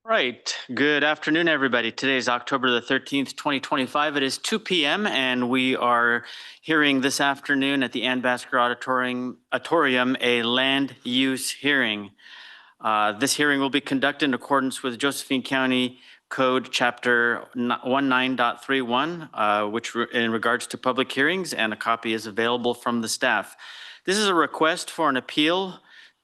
Right. Good afternoon, everybody. Today is October the 13th, 2025. It is 2 p.m. and we are hearing this afternoon at the Ann Basker Auditorium a land use hearing. This hearing will be conducted in accordance with Josephine County Code Chapter 19.31, which in regards to public hearings, and a copy is available from the staff. This is a request for an appeal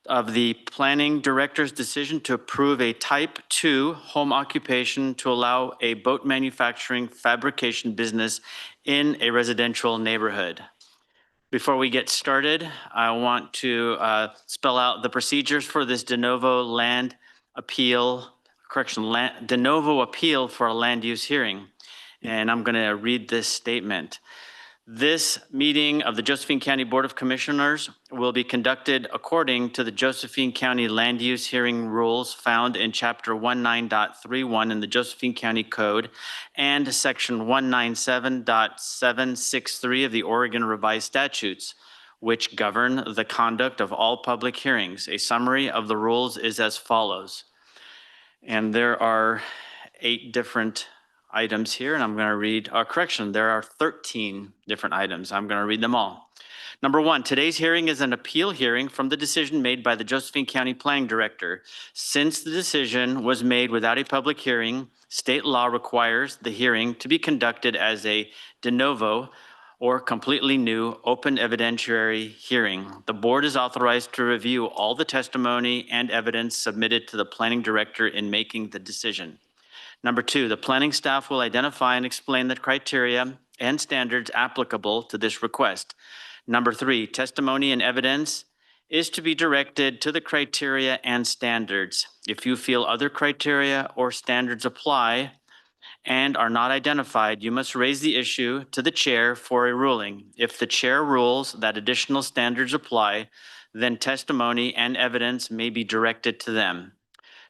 of the planning director's decision to approve a type 2 home occupation to allow a boat manufacturing fabrication business in a residential neighborhood. Before we get started, I want to spell out the procedures for this de novo appeal for a land use hearing. And I'm going to read this statement. This meeting of the Josephine County Board of Commissioners will be conducted according to the Josephine County Land Use Hearing Rules found in Chapter 19.31 in the Josephine County Code and Section 197.763 of the Oregon Revised Statutes, which govern the conduct of all public hearings. A summary of the rules is as follows. And there are 8 different items here, and I'm going to read, correction, there are 13 different items. I'm going to read them all. Number 1, today's hearing is an appeal hearing from the decision made by the Josephine County Planning Director. Since the decision was made without a public hearing, state law requires the hearing to be conducted as a de novo or completely new open evidentiary hearing. The board is authorized to review all the testimony and evidence submitted to the planning director in making the decision. Number 2, the planning staff will identify and explain the criteria and standards applicable to this request. Number 3, testimony and evidence is to be directed to the criteria and standards. If you feel other criteria or standards apply and are not identified, you must raise the issue to the chair for a ruling. If the chair rules that additional standards apply, then testimony and evidence may be directed to them.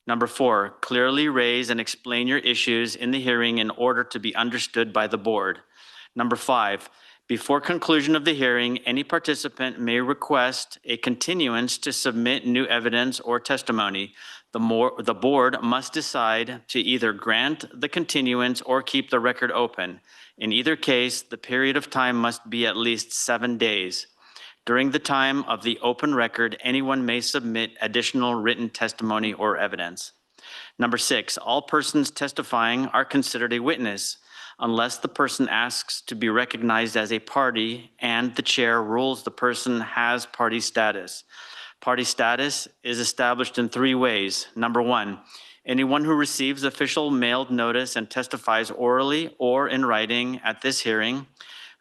Number 4, clearly raise and explain your issues in the hearing in order to be understood by the board. Number 5, before conclusion of the hearing, any participant may request a continuance to submit new evidence or testimony. The board must decide to either grant the continuance or keep the record open. In either case, the period of time must be at least 7 days. During the time of the open record, anyone may submit additional written testimony or evidence. Number 6, all persons testifying are considered a witness unless the person asks to be recognized as a party and the chair rules the person has party status. Party status is established in 3 ways. Number 1, anyone who receives official mailed notice and testifies orally or in writing at this hearing.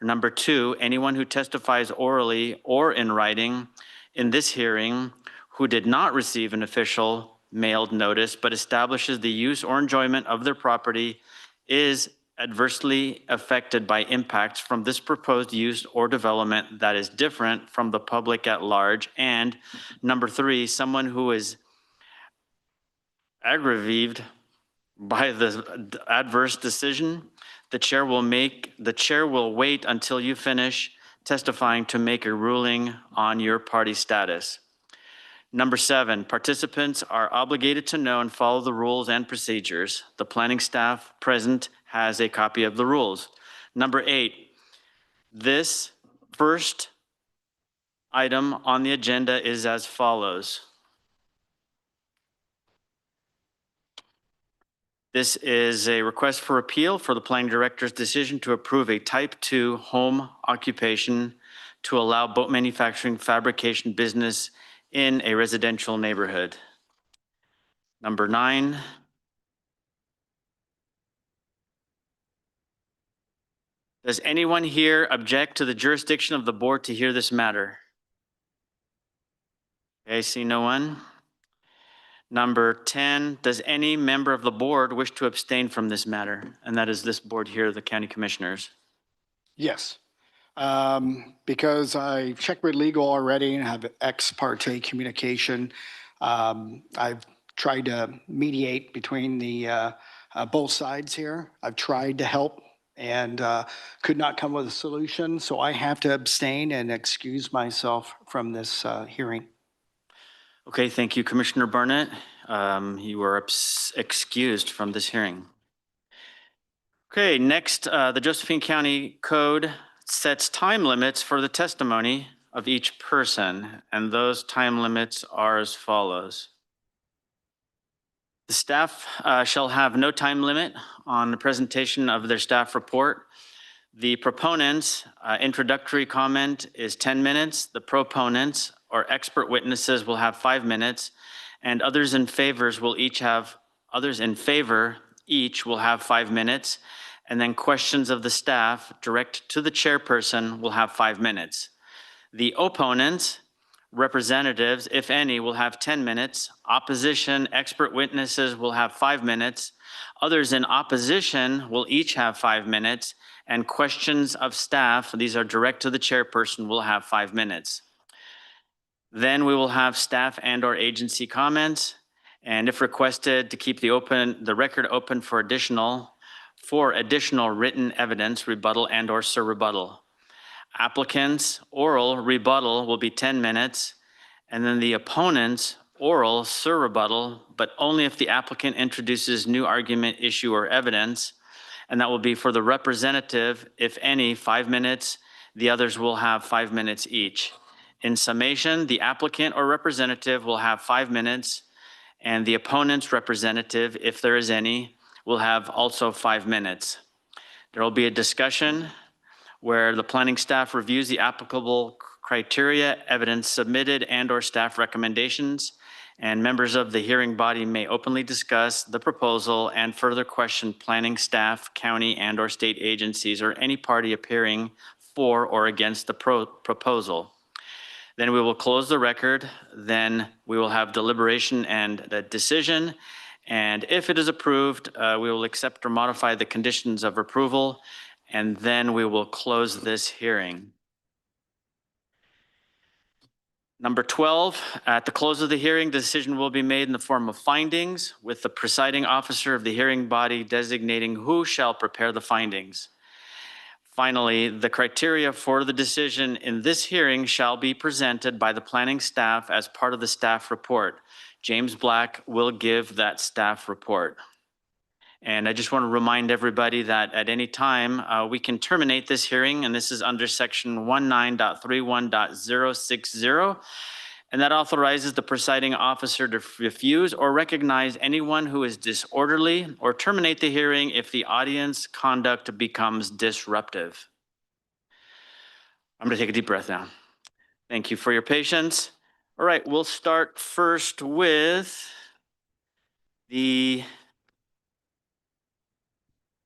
Number 2, anyone who testifies orally or in writing in this hearing who did not receive an official mailed notice but establishes the use or enjoyment of their property is adversely affected by impacts from this proposed use or development that is different from the public at large. And number 3, someone who is aggrieved by the adverse decision. The chair will wait until you finish testifying to make a ruling on your party status. Number 7, participants are obligated to know and follow the rules and procedures. The planning staff present has a copy of the rules. Number 8, this first item on the agenda is as follows. This is a request for appeal for the planning director's decision to approve a type 2 home occupation to allow boat manufacturing fabrication business in a residential neighborhood. Number 9, does anyone here object to the jurisdiction of the board to hear this matter? Okay, I see no one. Number 10, does any member of the board wish to abstain from this matter? And that is this board here, the county commissioners. Yes, because I checked with legal already and have ex parte communication. I've tried to mediate between the both sides here. I've tried to help and could not come with a solution. So I have to abstain and excuse myself from this hearing. Okay, thank you, Commissioner Barnett. You are excused from this hearing. Okay, next, the Josephine County Code sets time limits for the testimony of each person, and those time limits are as follows. The staff shall have no time limit on the presentation of their staff report. The proponent's introductory comment is 10 minutes. The proponents or expert witnesses will have 5 minutes, and others in favor each will have 5 minutes, and then questions of the staff direct to the chairperson will have 5 minutes. The opponents, representatives, if any, will have 10 minutes. Opposition, expert witnesses will have 5 minutes. Others in opposition will each have 5 minutes, and questions of staff, these are direct to the chairperson, will have 5 minutes. Then we will have staff and/or agency comments, and if requested, to keep the record open for additional written evidence, rebuttal and/or surrebuttal. Applicants' oral rebuttal will be 10 minutes, and then the opponent's oral surrebuttal, but only if the applicant introduces new argument, issue, or evidence, and that will be for the representative, if any, 5 minutes. The others will have 5 minutes each. In summation, the applicant or representative will have 5 minutes, and the opponent's representative, if there is any, will have also 5 minutes. There will be a discussion where the planning staff reviews the applicable criteria, evidence submitted, and/or staff recommendations, and members of the hearing body may openly discuss the proposal and further question planning staff, county, and/or state agencies, or any party appearing for or against the proposal. Then we will close the record. Then we will have deliberation and the decision. And if it is approved, we will accept or modify the conditions of approval, and then we will close this hearing. Number 12, at the close of the hearing, the decision will be made in the form of findings, with the presiding officer of the hearing body designating who shall prepare the findings. Finally, the criteria for the decision in this hearing shall be presented by the planning staff as part of the staff report. James Black will give that staff report. And I just want to remind everybody that at any time, we can terminate this hearing, and this is under section 19.31.060. And that authorizes the presiding officer to refuse or recognize anyone who is disorderly, or terminate the hearing if the audience conduct becomes disruptive. I'm going to take a deep breath now. Thank you for your patience. All right, we'll start first with the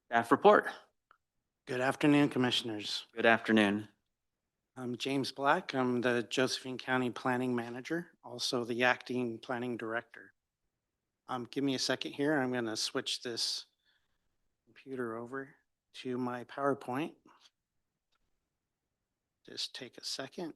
staff report. Good afternoon, Commissioners. Good afternoon. I'm James Black. I'm the Josephine County Planning Manager, also the Acting Planning Director. Give me a second here. I'm going to switch this computer over to my PowerPoint. Just take a second.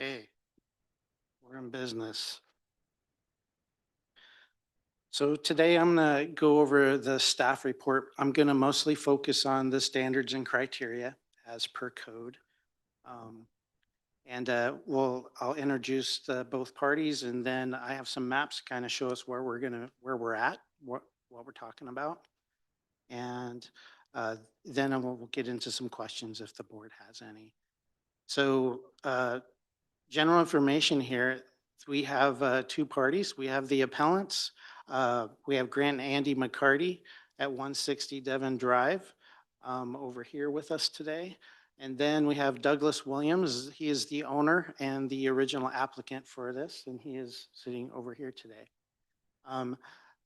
Okay, we're in business. So today I'm going to go over the staff report. I'm going to mostly focus on the standards and criteria as per code. I'll introduce both parties, and then I have some maps to kind of show us where we're at, what we're talking about. And then we'll get into some questions if the board has any. So general information here, we have 2 parties. We have the appellants. We have Grant and Andy McCarty at 160 Devon Drive over here with us today. And then we have Douglas Williams. He is the owner and the original applicant for this, and he is sitting over here today.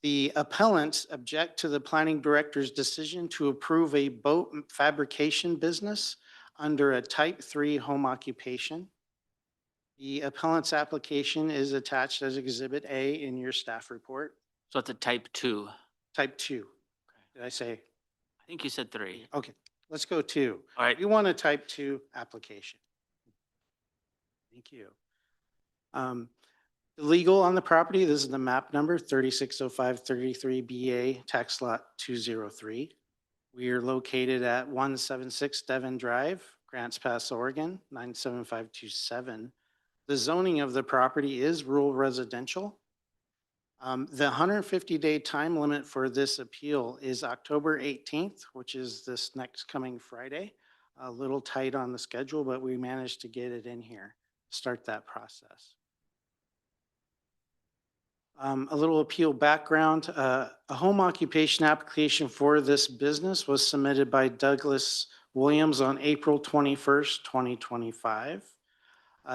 The appellants object to the planning director's decision to approve a boat fabrication business under a type 3 home occupation. The appellant's application is attached as Exhibit A in your staff report. So it's a type 2. Type 2. Did I say? I think you said 3. Okay, let's go 2. All right, We want a type 2 application. Thank you. Legal on the property, this is the map number 360533BA, tax lot 203. We are located at 176 Devon Drive, Grants Pass, Oregon, 97527. The zoning of the property is rural residential. The 150-day time limit for this appeal is October 18th, which is this next coming Friday. A little tight on the schedule, but we managed to get it in here, start that process. A little appeal background. A home occupation application for this business was submitted by Douglas Williams on April 21st, 2025.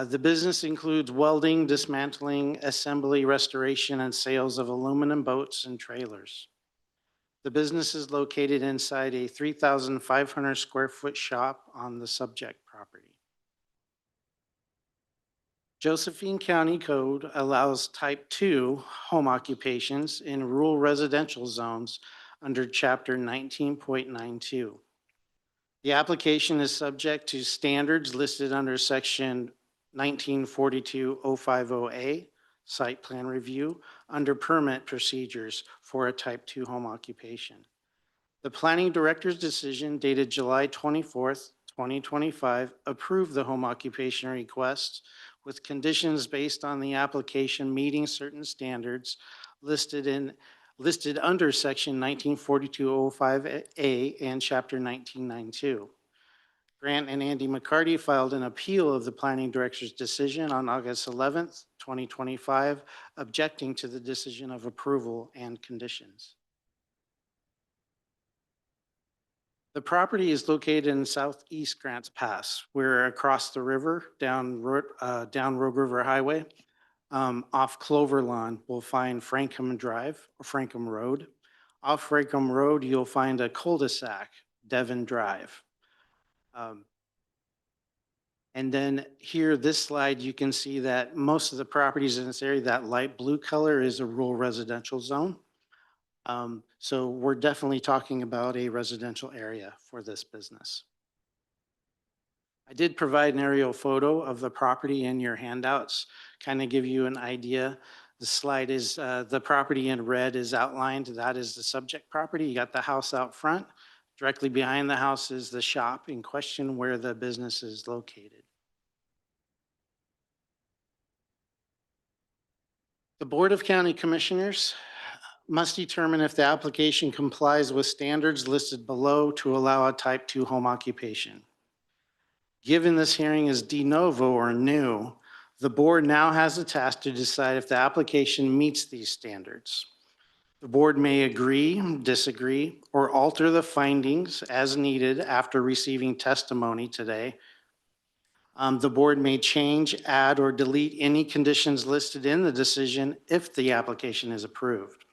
The business includes welding, dismantling, assembly, restoration, and sales of aluminum boats and trailers. The business is located inside a 3,500 square foot shop on the subject property. Josephine County Code allows type 2 home occupations in rural residential zones under chapter 19.92. The application is subject to standards listed under section 1942-050A, site plan review, under permit procedures for a type 2 home occupation. The planning director's decision dated July 24th, 2025 approved the home occupation request with conditions based on the application meeting certain standards listed under section 1942-05A and chapter 1992. Grant and Andy McCarty filed an appeal of the planning director's decision on August 11th, 2025, objecting to the decision of approval and conditions. The property is located in southeast Grants Pass. We're across the river, down Rogue River Highway. Off Clover Lawn, we'll find Frankham Drive or Frankham Road. Off Frankham Road, you'll find a cul-de-sac, Devon Drive. And then here, this slide, you can see that most of the properties in this area, that light blue color is a rural residential zone. So we're definitely talking about a residential area for this business. I did provide an aerial photo of the property in your handouts, kind of give you an idea. The slide is, the property in red is outlined. That is the subject property. You got the house out front. Directly behind the house is the shop in question where the business is located. The Board of County Commissioners must determine if the application complies with standards listed below to allow a type 2 home occupation. Given this hearing is de novo or new, the board now has the task to decide if the application meets these standards. The board may agree, disagree, or alter the findings as needed after receiving testimony today. The board may change, add, or delete any conditions listed in the decision if the application is approved.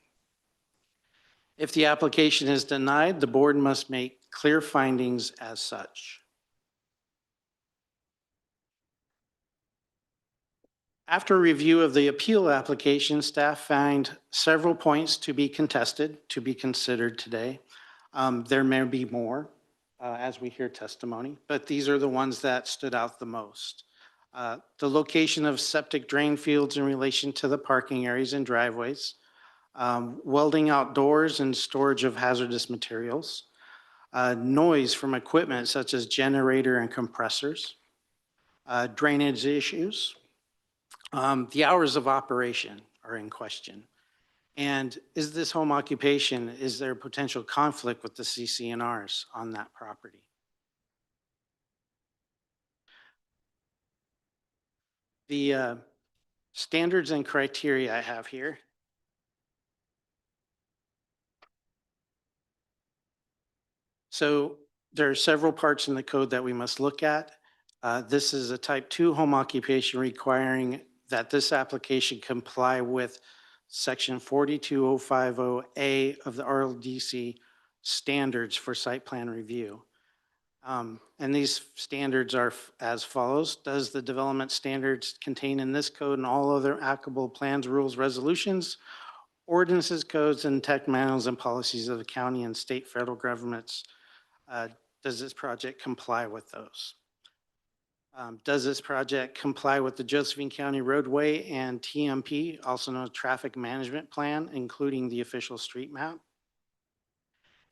If the application is denied, the board must make clear findings as such. After review of the appeal application, staff find several points to be contested, to be considered today. There may be more as we hear testimony, but these are the ones that stood out the most. The location of septic drain fields in relation to the parking areas and driveways, welding outdoors and storage of hazardous materials, noise from equipment such as generator and compressors, drainage issues, the hours of operation are in question. And is this home occupation, is there potential conflict with the CC&Rs on that property? The standards and criteria I have here. So there are several parts in the code that we must look at. This is a type 2 home occupation requiring that this application comply with section 42050A of the RLDC standards for site plan review. And these standards are as follows. Does the development standards contained in this code and all other applicable plans, rules, resolutions, ordinances, codes, and tech manuals and policies of the county and state federal governments does this project comply with those? Does this project comply with the Josephine County Roadway and TMP, also known as Traffic Management Plan, including the official street map?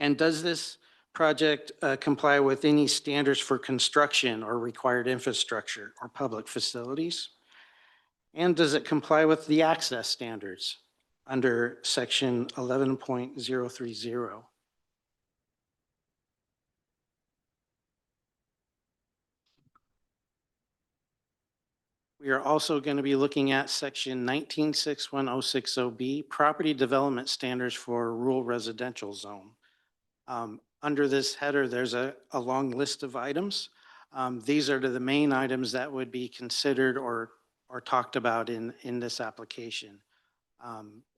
And does this project comply with any standards for construction or required infrastructure or public facilities? And does it comply with the access standards under section 11.030? We are also going to be looking at section 19.61060B, property development standards for a rural residential zone. Under this header, there's a long list of items. These are the main items that would be considered or talked about in this application.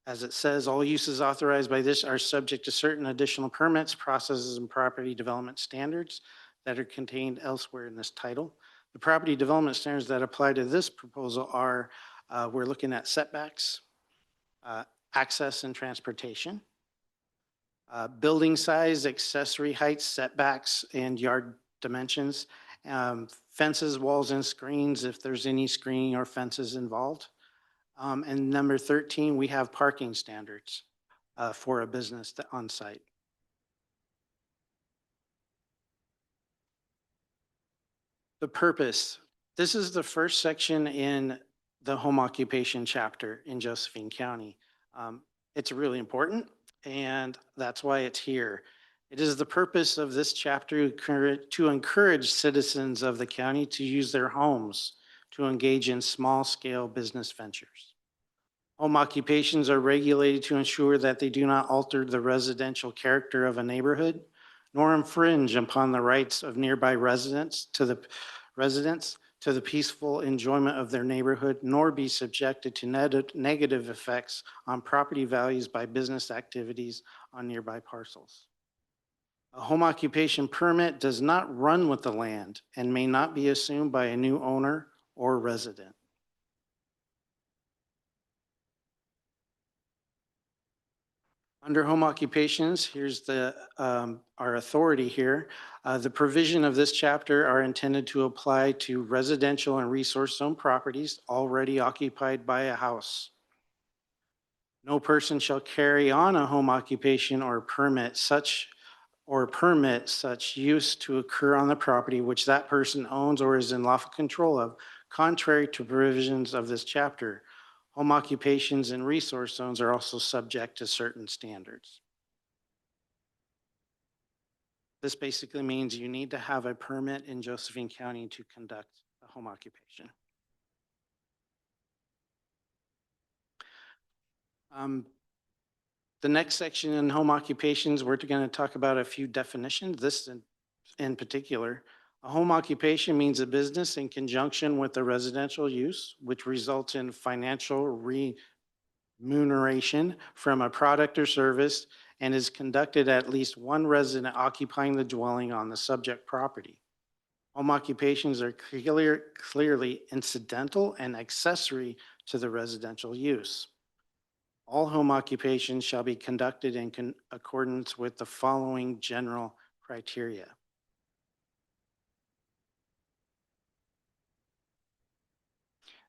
As it says, all uses authorized by this are subject to certain additional permits, processes, and property development standards that are contained elsewhere in this title. The property development standards that apply to this proposal are, we're looking at setbacks, access and transportation, building size, accessory heights, setbacks, and yard dimensions, fences, walls, and screens, if there's any screening or fences involved. And number 13, we have parking standards for a business on site. The purpose. This is the first section in the home occupation chapter in Josephine County. It's really important, and that's why it's here. It is the purpose of this chapter to encourage citizens of the county to use their homes to engage in small-scale business ventures. Home occupations are regulated to ensure that they do not alter the residential character of a neighborhood, nor infringe upon the rights of nearby residents to the peaceful enjoyment of their neighborhood, nor be subjected to negative effects on property values by business activities on nearby parcels. A home occupation permit does not run with the land and may not be assumed by a new owner or resident. Under home occupations, here's our authority here. The provision of this chapter are intended to apply to residential and resource zone properties already occupied by a house. No person shall carry on a home occupation or permit such use to occur on the property which that person owns or is in lawful control of, contrary to provisions of this chapter. Home occupations and resource zones are also subject to certain standards. This basically means you need to have a permit in Josephine County to conduct a home occupation. The next section in home occupations, we're going to talk about a few definitions. This in particular. A home occupation means a business in conjunction with a residential use, which results in financial remuneration from a product or service and is conducted at least one resident occupying the dwelling on the subject property. Home occupations are clearly incidental and accessory to the residential use. All home occupations shall be conducted in accordance with the following general criteria.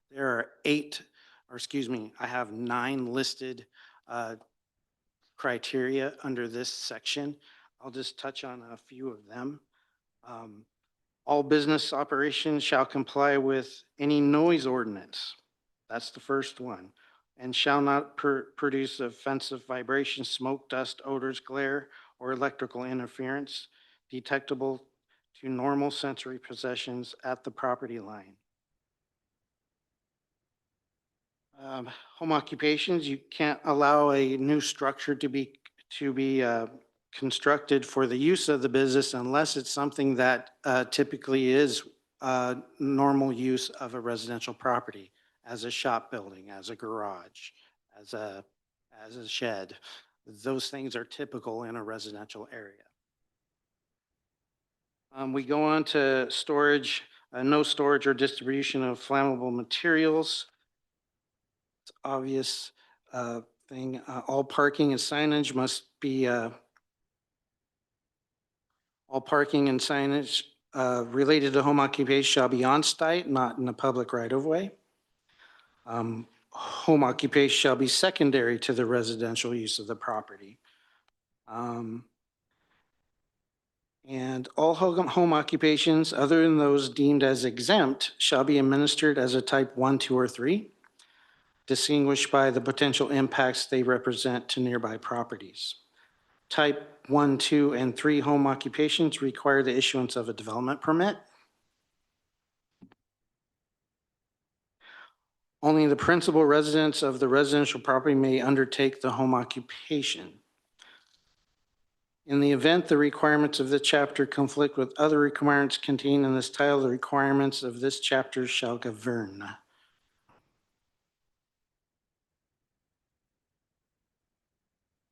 There are I have 9 listed criteria under this section. I'll just touch on a few of them. All business operations shall comply with any noise ordinance. That's the first one. And shall not produce offensive vibrations, smoke, dust, odors, glare, or electrical interference detectable to normal sensory possessions at the property line. Home occupations, you can't allow a new structure to be constructed for the use of the business unless it's something that typically is normal use of a residential property, as a shop building, as a garage, as a shed. Those things are typical in a residential area. We go on to storage, no storage or distribution of flammable materials. It's obvious thing. All parking and signage must be All parking and signage related to home occupation shall be on-site, not in the public right-of-way. Home occupation shall be secondary to the residential use of the property. And all home occupations, other than those deemed as exempt, shall be administered as a type 1, 2, or 3, distinguished by the potential impacts they represent to nearby properties. Type 1, 2, and 3 home occupations require the issuance of a development permit. Only the principal residents of the residential property may undertake the home occupation. In the event the requirements of this chapter conflict with other requirements contained in this title, the requirements of this chapter shall govern.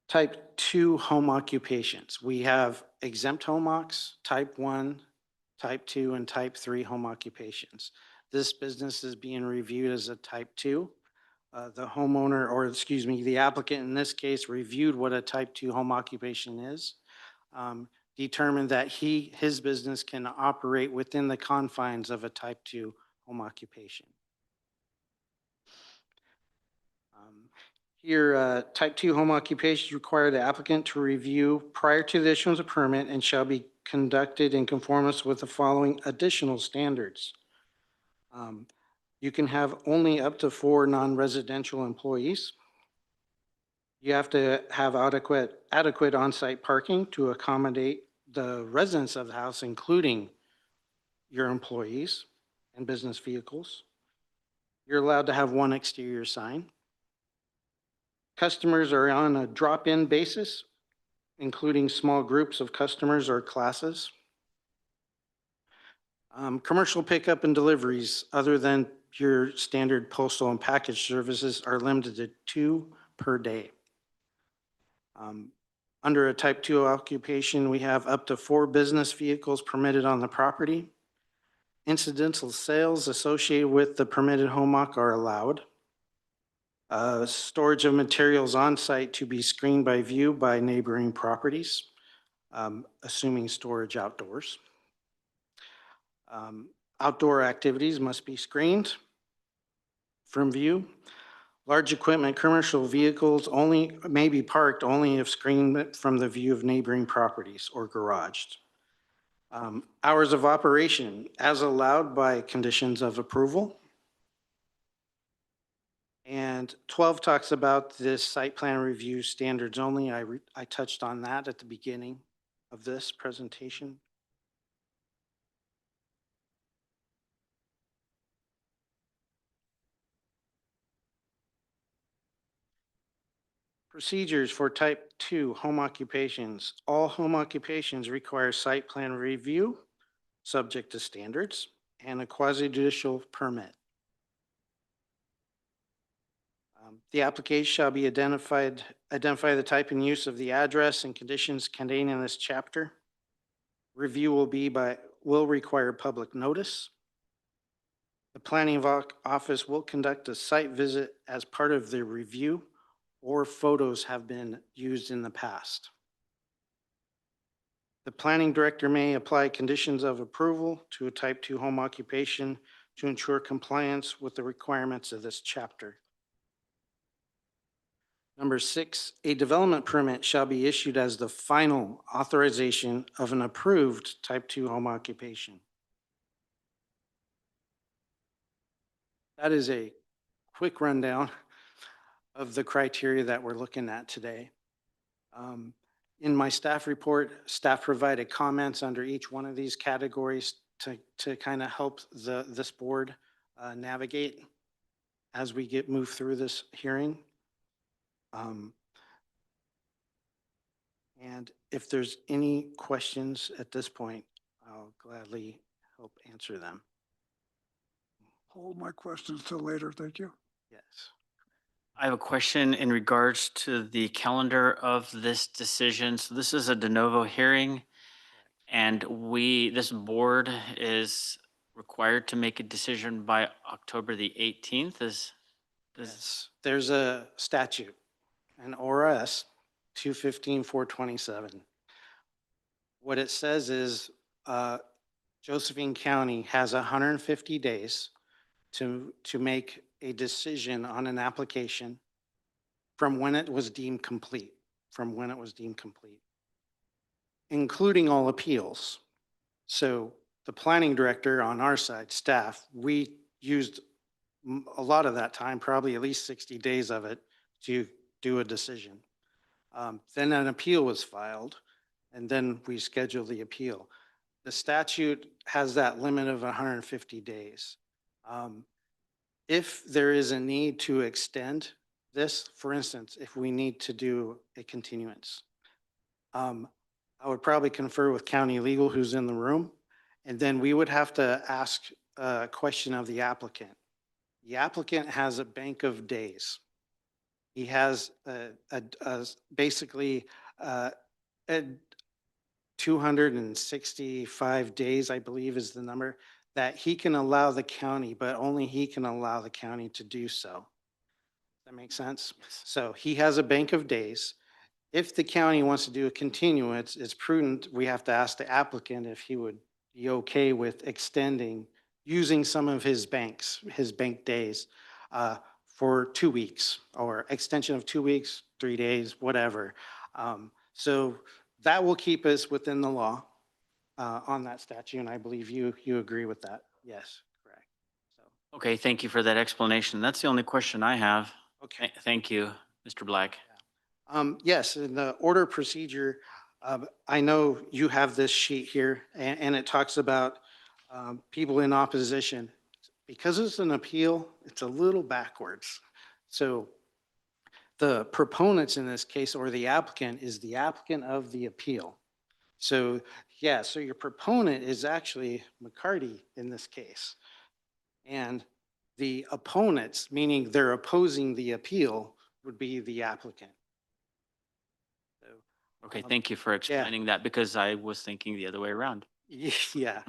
Type 2 home occupations. We have exempt home occs, type 1, type 2, and type 3 home occupations. This business is being reviewed as a type 2. The homeowner, or excuse me, the applicant in this case reviewed what a type 2 home occupation is, determined that his business can operate within the confines of a type 2 home occupation. Here, type 2 home occupations require the applicant to review prior to the issuance of permit and shall be conducted in conformance with the following additional standards. You can have only up to 4 non-residential employees. You have to have adequate on-site parking to accommodate the residents of the house, including your employees and business vehicles. You're allowed to have 1 exterior sign. Customers are on a drop-in basis, including small groups of customers or classes. Commercial pickup and deliveries, other than your standard postal and package services, are limited to 2 per day. Under a type 2 occupation, we have up to 4 business vehicles permitted on the property. Incidental sales associated with the permitted home occ are allowed. Storage of materials on site to be screened by view by neighboring properties, assuming storage outdoors. Outdoor activities must be screened from view. Large equipment, commercial vehicles may be parked only if screened from the view of neighboring properties or garaged. Hours of operation as allowed by conditions of approval. And 12 talks about this site plan review standards only. I touched on that at the beginning of this presentation. Procedures for type 2 home occupations. All home occupations require site plan review, subject to standards, and a quasi-judicial permit. The application shall be identify the type and use of the address and conditions contained in this chapter. Review will require public notice. The planning office will conduct a site visit as part of the review, or photos have been used in the past. The planning director may apply conditions of approval to a type 2 home occupation to ensure compliance with the requirements of this chapter. Number 6, a development permit shall be issued as the final authorization of an approved type 2 home occupation. That is a quick rundown of the criteria that we're looking at today. In my staff report, staff provided comments under each one of these categories to kind of help this board navigate as we move through this hearing. And if there's any questions at this point, I'll gladly help answer them. Hold my questions till later, thank you. Yes. I have a question in regards to the calendar of this decision. So this is a de novo hearing, and this board is required to make a decision by October the 18th. Yes. There's a statute, an ORS 215-427. what it says is Josephine County has 150 days to make a decision on an application from when it was deemed complete, including all appeals. So the planning director on our side, staff, we used a lot of that time, probably at least 60 days of it, to do a decision. Then an appeal was filed, and then we scheduled the appeal. The statute has that limit of 150 days. If there is a need to extend this, for instance, if we need to do a continuance, I would probably confer with county legal who's in the room, and then we would have to ask a question of the applicant. The applicant has a bank of days. He has basically a 265 days, I believe is the number, that he can allow the county, but only he can allow the county to do so. That makes sense? So he has a bank of days. If the county wants to do a continuance, it's prudent, we have to ask the applicant if he would be okay with extending, using some of his bank days for 2 weeks, or extension of 2 weeks, 3 days, whatever. So that will keep us within the law on that statute, and I believe you agree with that. Yes, correct. So, Okay, thank you for that explanation. That's the only question I have. okay. Thank you, Mr. Black. Yes, in the order procedure, I know you have this sheet here, and it talks about people in opposition. Because it's an appeal, it's a little backwards. So the proponents in this case, or the applicant, is the applicant of the appeal. So, yeah, so your proponent is actually McCarty in this case. And the opponents, meaning they're opposing the appeal, would be the applicant. So, Okay, thank you for explaining that because I was thinking the other way around. yeah.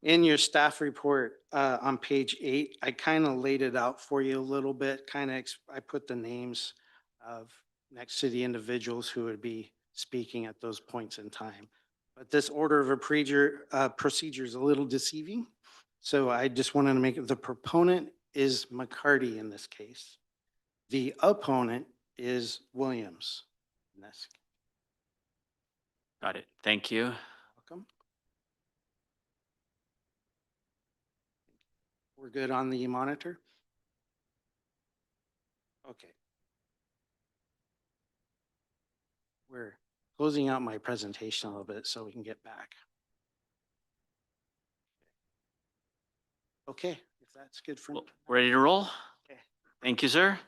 In your staff report, on page 8, I kind of laid it out for you a little bit, I put the names of next to the individuals who would be speaking at those points in time. But this order of a procedure is a little deceiving. So I just wanted to make it, the proponent is McCarty in this case. The opponent is Williams. in this. Got it. Thank you. Welcome. We're good on the monitor? Okay. We're closing out my presentation a little bit so we can get back. Okay, if that's good for me. Ready to roll? Okay. Thank you, sir.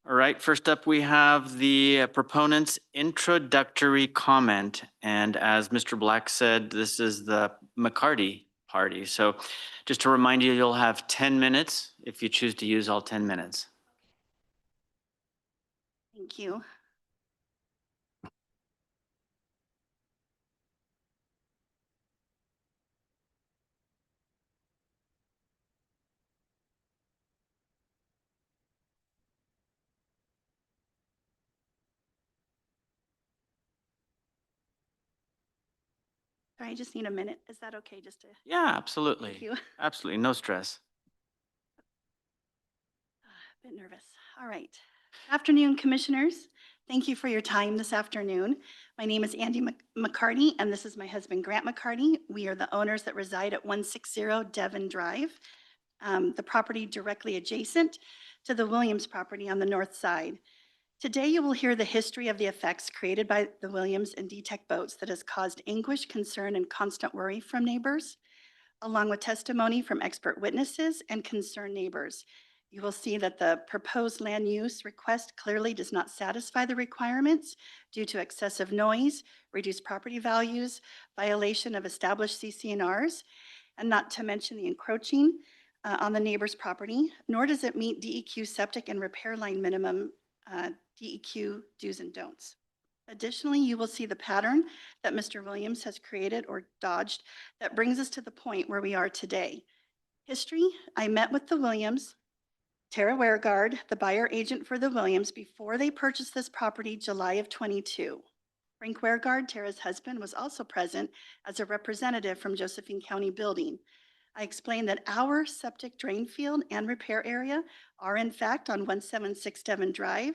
All right, first up, we have the proponent's introductory comment. And as Mr. Black said, this is the McCarty party. So just to remind you, you'll have 10 minutes if you choose to use all 10 minutes. Thank you. Sorry, I just need a minute. Is that okay? Just to, Yeah, thank absolutely. you. Absolutely, no stress. A bit nervous. All right. Afternoon, commissioners. Thank you for your time this afternoon. My name is Andy McCarty, and this is my husband, Grant McCarty. We are the owners that reside at 160 Devon Drive, the property directly adjacent to the Williams property on the north side. Today, you will hear the history of the effects created by the Williams and D-Tech boats that has caused anguish, concern, and constant worry from neighbors, along with testimony from expert witnesses and concerned neighbors. You will see that the proposed land use request clearly does not satisfy the requirements due to excessive noise, reduced property values, violation of established CCNRs, and not to mention the encroaching on the neighbor's property, nor does it meet DEQ septic and repair line minimum DEQ do's and don'ts. Additionally, you will see the pattern that Mr. Williams has created or dodged that brings us to the point where we are today. History, I met with the Williams, Tara Weregard, the buyer agent for the Williams, before they purchased this property July of 22. Frank Weregard, Tara's husband, was also present as a representative from Josephine County Building. I explained that our septic drain field and repair area are in fact on 1767 Drive.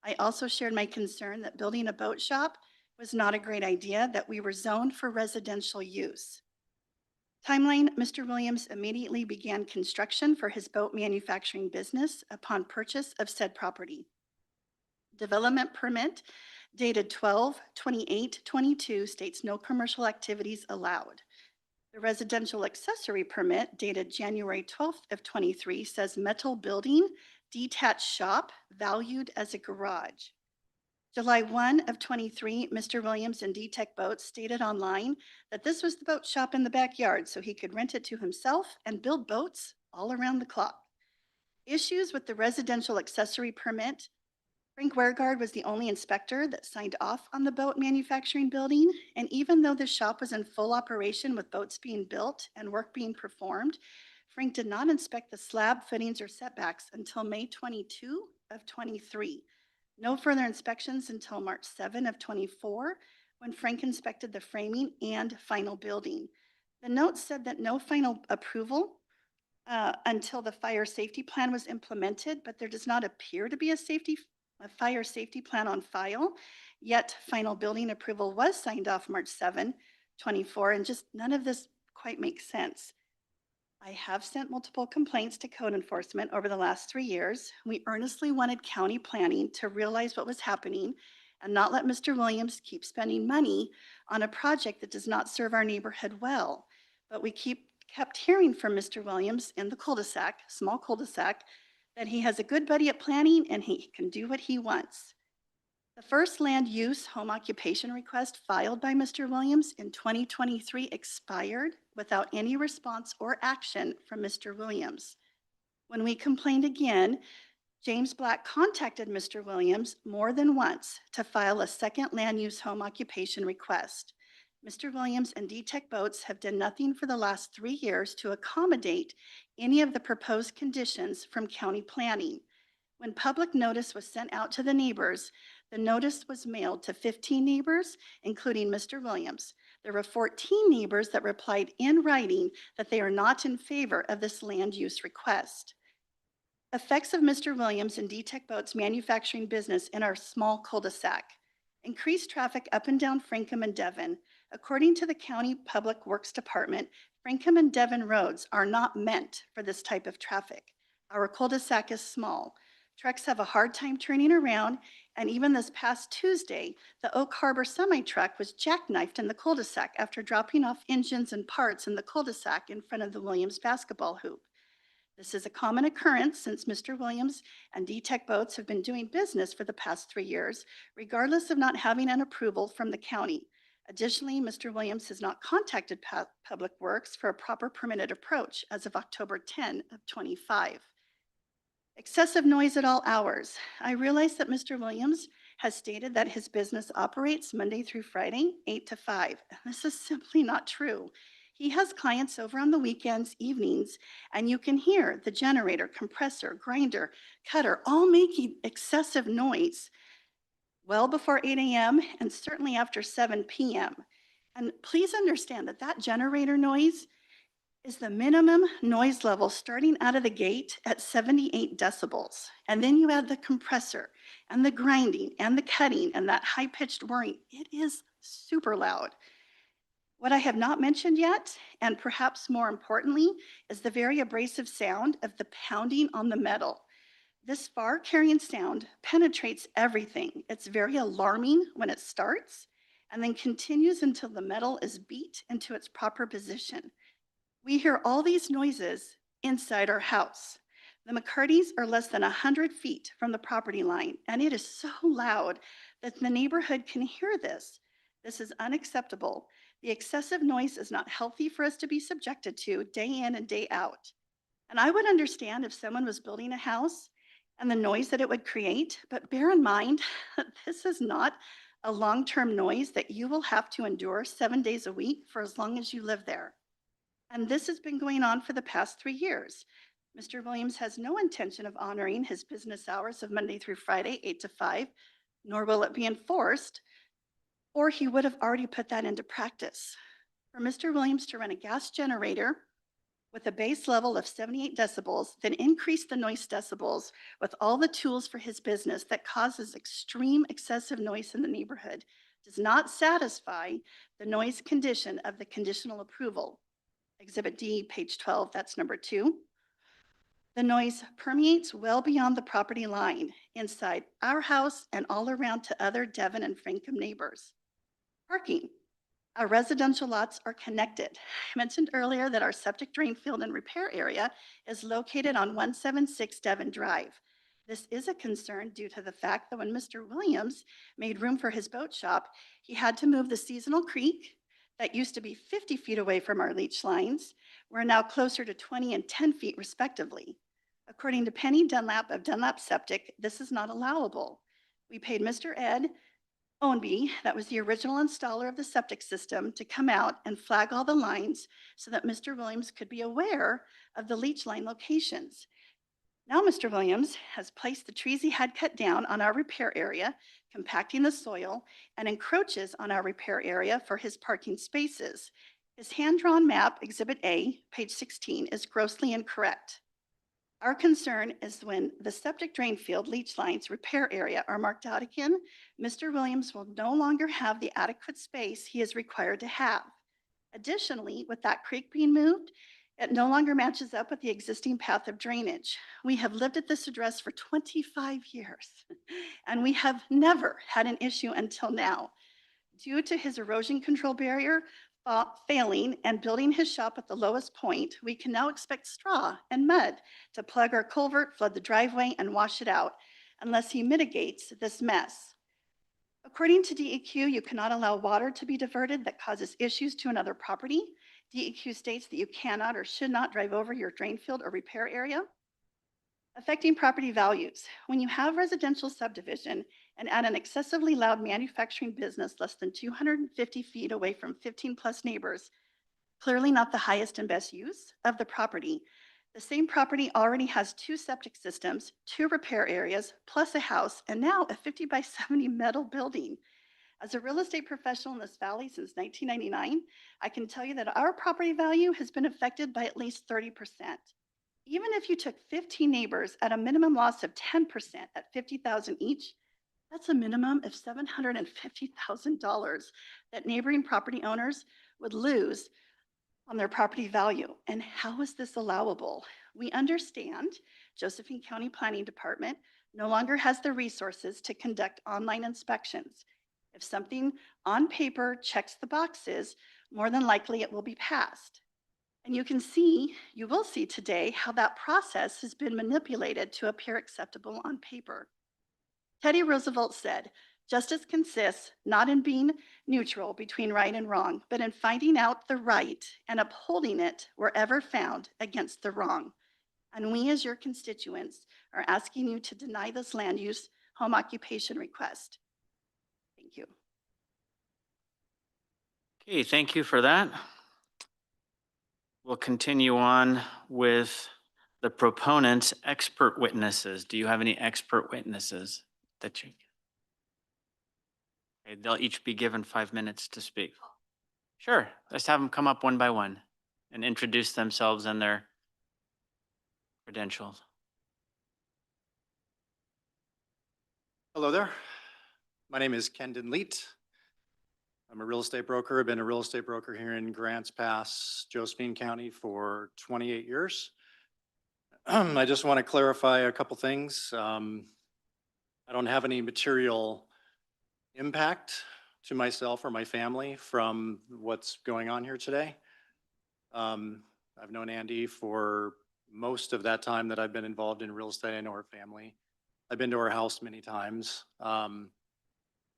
I also shared my concern that building a boat shop was not a great idea, that we were zoned for residential use. Timeline: Mr. Williams immediately began construction for his boat manufacturing business upon purchase of said property. Development permit dated 12/28/22 states no commercial activities allowed. The residential accessory permit dated January 12th of 23 says metal building, detached shop, valued as a garage. July 1 of 23, Mr. Williams and D-Tech Boats stated online that this was the boat shop in the backyard so he could rent it to himself and build boats all around the clock. Issues with the residential accessory permit: Frank Weregard was the only inspector that signed off on the boat manufacturing building, and even though the shop was in full operation with boats being built and work being performed, Frank did not inspect the slab footings or setbacks until May 22 of 23. No further inspections until March 7 of 24, when Frank inspected the framing and final building. The note said that no final approval until the fire safety plan was implemented, but there does not appear to be a fire safety plan on file. Yet final building approval was signed off March 7, 24, and just none of this quite makes sense. I have sent multiple complaints to code enforcement over the last 3 years. We earnestly wanted county planning to realize what was happening and not let Mr. Williams keep spending money on a project that does not serve our neighborhood well. But we kept hearing from Mr. Williams in the cul-de-sac, small cul-de-sac, that he has a good buddy at planning and he can do what he wants. The first land use home occupation request filed by Mr. Williams in 2023 expired without any response or action from Mr. Williams. When we complained again, James Black contacted Mr. Williams more than once to file a second land use home occupation request. Mr. Williams and D-Tech Boats have done nothing for the last 3 years to accommodate any of the proposed conditions from county planning. When public notice was sent out to the neighbors, the notice was mailed to 15 neighbors, including Mr. Williams. There were 14 neighbors that replied in writing that they are not in favor of this land use request. Effects of Mr. Williams and D-Tech Boats manufacturing business in our small cul-de-sac: increased traffic up and down Frankham and Devon. According to the County Public Works Department, Frankham and Devon roads are not meant for this type of traffic. Our cul-de-sac is small. Trucks have a hard time turning around, and even this past Tuesday, the Oak Harbor semi-truck was jackknifed in the cul-de-sac after dropping off engines and parts in the cul-de-sac in front of the Williams basketball hoop. This is a common occurrence since Mr. Williams and D-Tech Boats have been doing business for the past 3 years, regardless of not having an approval from the county. Additionally, Mr. Williams has not contacted Public Works for a proper permitted approach as of October 10 of 25. Excessive noise at all hours. I realize that Mr. Williams has stated that his business operates Monday through Friday, 8 to 5. And this is simply not true. He has clients over on the weekends, evenings, and you can hear the generator, compressor, grinder, cutter, all making excessive noise well before 8 a.m. and certainly after 7 p.m. And please understand that that generator noise is the minimum noise level starting out of the gate at 78 decibels. And then you add the compressor and the grinding and the cutting and that high-pitched whirring. It is super loud. What I have not mentioned yet, and perhaps more importantly, is the very abrasive sound of the pounding on the metal. This far-carrying sound penetrates everything. It's very alarming when it starts and then continues until the metal is beat into its proper position. We hear all these noises inside our house. The McCartys are less than 100 feet from the property line, and it is so loud that the neighborhood can hear this. This is unacceptable. The excessive noise is not healthy for us to be subjected to day in and day out. And I would understand if someone was building a house and the noise that it would create, but bear in mind that this is not a long-term noise that you will have to endure 7 days a week for as long as you live there. And this has been going on for the past 3 years. Mr. Williams has no intention of honoring his business hours of Monday through Friday, 8 to 5, nor will it be enforced. or he would have already put that into practice. For Mr. Williams to run a gas generator with a base level of 78 decibels, then increase the noise decibels with all the tools for his business that causes extreme excessive noise in the neighborhood does not satisfy the noise condition of the conditional approval. Exhibit D, page 12, that's number 2. The noise permeates well beyond the property line, inside our house and all around to other Devon and Frankham neighbors. Parking. Our residential lots are connected. I mentioned earlier that our septic drain field and repair area is located on 176 Devon Drive. This is a concern due to the fact that when Mr. Williams made room for his boat shop, he had to move the seasonal creek that used to be 50 feet away from our leach lines. We're now closer to 20 and 10 feet respectively. According to Penny Dunlap of Dunlap Septic, this is not allowable. We paid Mr. Ed Ownby, that was the original installer of the septic system, to come out and flag all the lines so that Mr. Williams could be aware of the leach line locations. Now Mr. Williams has placed the trees he had cut down on our repair area, compacting the soil, and encroaches on our repair area for his parking spaces. His hand-drawn map, Exhibit A, page 16, is grossly incorrect. Our concern is when the septic drain field leach lines repair area are marked out again, Mr. Williams will no longer have the adequate space he is required to have. Additionally, with that creek being moved, it no longer matches up with the existing path of drainage. We have lived at this address for 25 years, and we have never had an issue until now. Due to his erosion control barrier failing and building his shop at the lowest point, we can now expect straw and mud to plug our culvert, flood the driveway, and wash it out unless he mitigates this mess. According to DEQ, you cannot allow water to be diverted that causes issues to another property. DEQ states that you cannot or should not drive over your drain field or repair area. Affecting property values. When you have residential subdivision and add an excessively loud manufacturing business less than 250 feet away from 15 plus neighbors, clearly not the highest and best use of the property. The same property already has 2 septic systems, 2 repair areas, plus a house, and now a 50 by 70 metal building. As a real estate professional in this valley since 1999, I can tell you that our property value has been affected by at least 30%. Even if you took 15 neighbors at a minimum loss of 10% at $50,000 each, that's a minimum of $750,000 that neighboring property owners would lose on their property value. And how is this allowable? We understand Josephine County Planning Department no longer has the resources to conduct online inspections. If something on paper checks the boxes, more than likely it will be passed. And you will see today how that process has been manipulated to appear acceptable on paper. Teddy Roosevelt said, "Justice consists not in being neutral between right and wrong, but in finding out the right and upholding it wherever found against the wrong." And we, as your constituents, are asking you to deny this land use home occupation request. Thank you. Okay, thank you for that. We'll continue on with the proponent's expert witnesses. Do you have any expert witnesses that you? Okay, they'll each be given 5 minutes to speak. Sure, let's have them come up one by one and introduce themselves and their credentials. Hello there. My name is Kendon Leet. I'm a real estate broker. I've been a real estate broker here in Grants Pass, Josephine County for 28 years. I just want to clarify a couple things. I don't have any material impact to myself or my family from what's going on here today. I've known Andy for most of that time that I've been involved in real estate. I know her family. I've been to her house many times.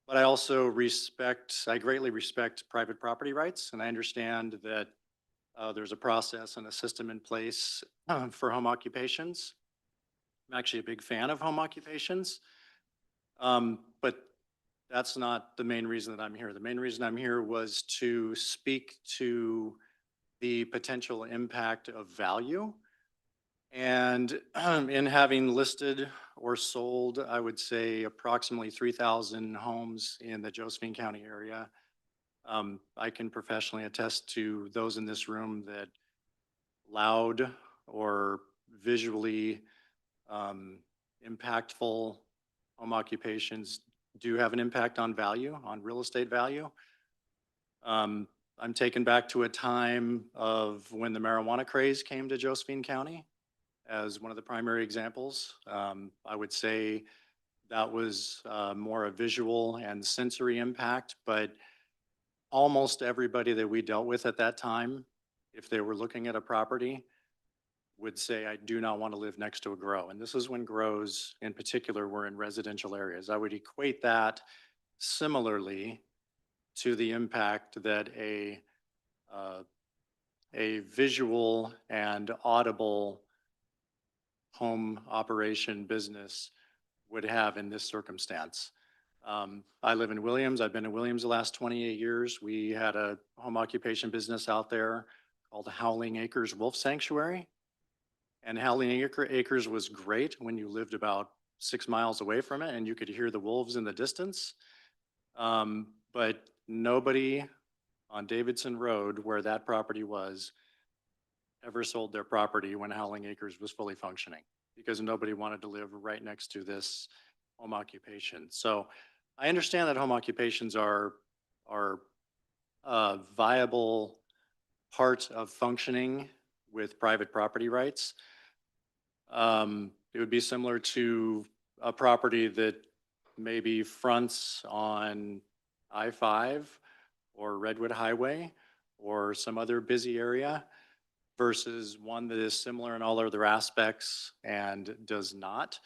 But I also I greatly respect private property rights, and I understand that there's a process and a system in place for home occupations. I'm actually a big fan of home occupations, but that's not the main reason that I'm here. The main reason I'm here was to speak to the potential impact of value. And in having listed or sold, I would say approximately 3,000 homes in the Josephine County area. I can professionally attest to those in this room that loud or visually impactful home occupations do have an impact on value, on real estate value. I'm taken back to a time of when the marijuana craze came to Josephine County as one of the primary examples. I would say that was more a visual and sensory impact, but almost everybody that we dealt with at that time, if they were looking at a property, would say, I do not want to live next to a grow. And this is when grows in particular were in residential areas. I would equate that similarly to the impact that a visual and audible home operation business would have in this circumstance. I live in Williams. I've been in Williams the last 28 years. We had a home occupation business out there called Howling Acres Wolf Sanctuary. And Howling Acres was great when you lived about 6 miles away from it and you could hear the wolves in the distance. But nobody on Davidson Road, where that property was, ever sold their property when Howling Acres was fully functioning because nobody wanted to live right next to this home occupation. So I understand that home occupations are a viable part of functioning with private property rights. It would be similar to a property that maybe fronts on I-5 or Redwood Highway or some other busy area versus one that is similar in all other aspects and does not.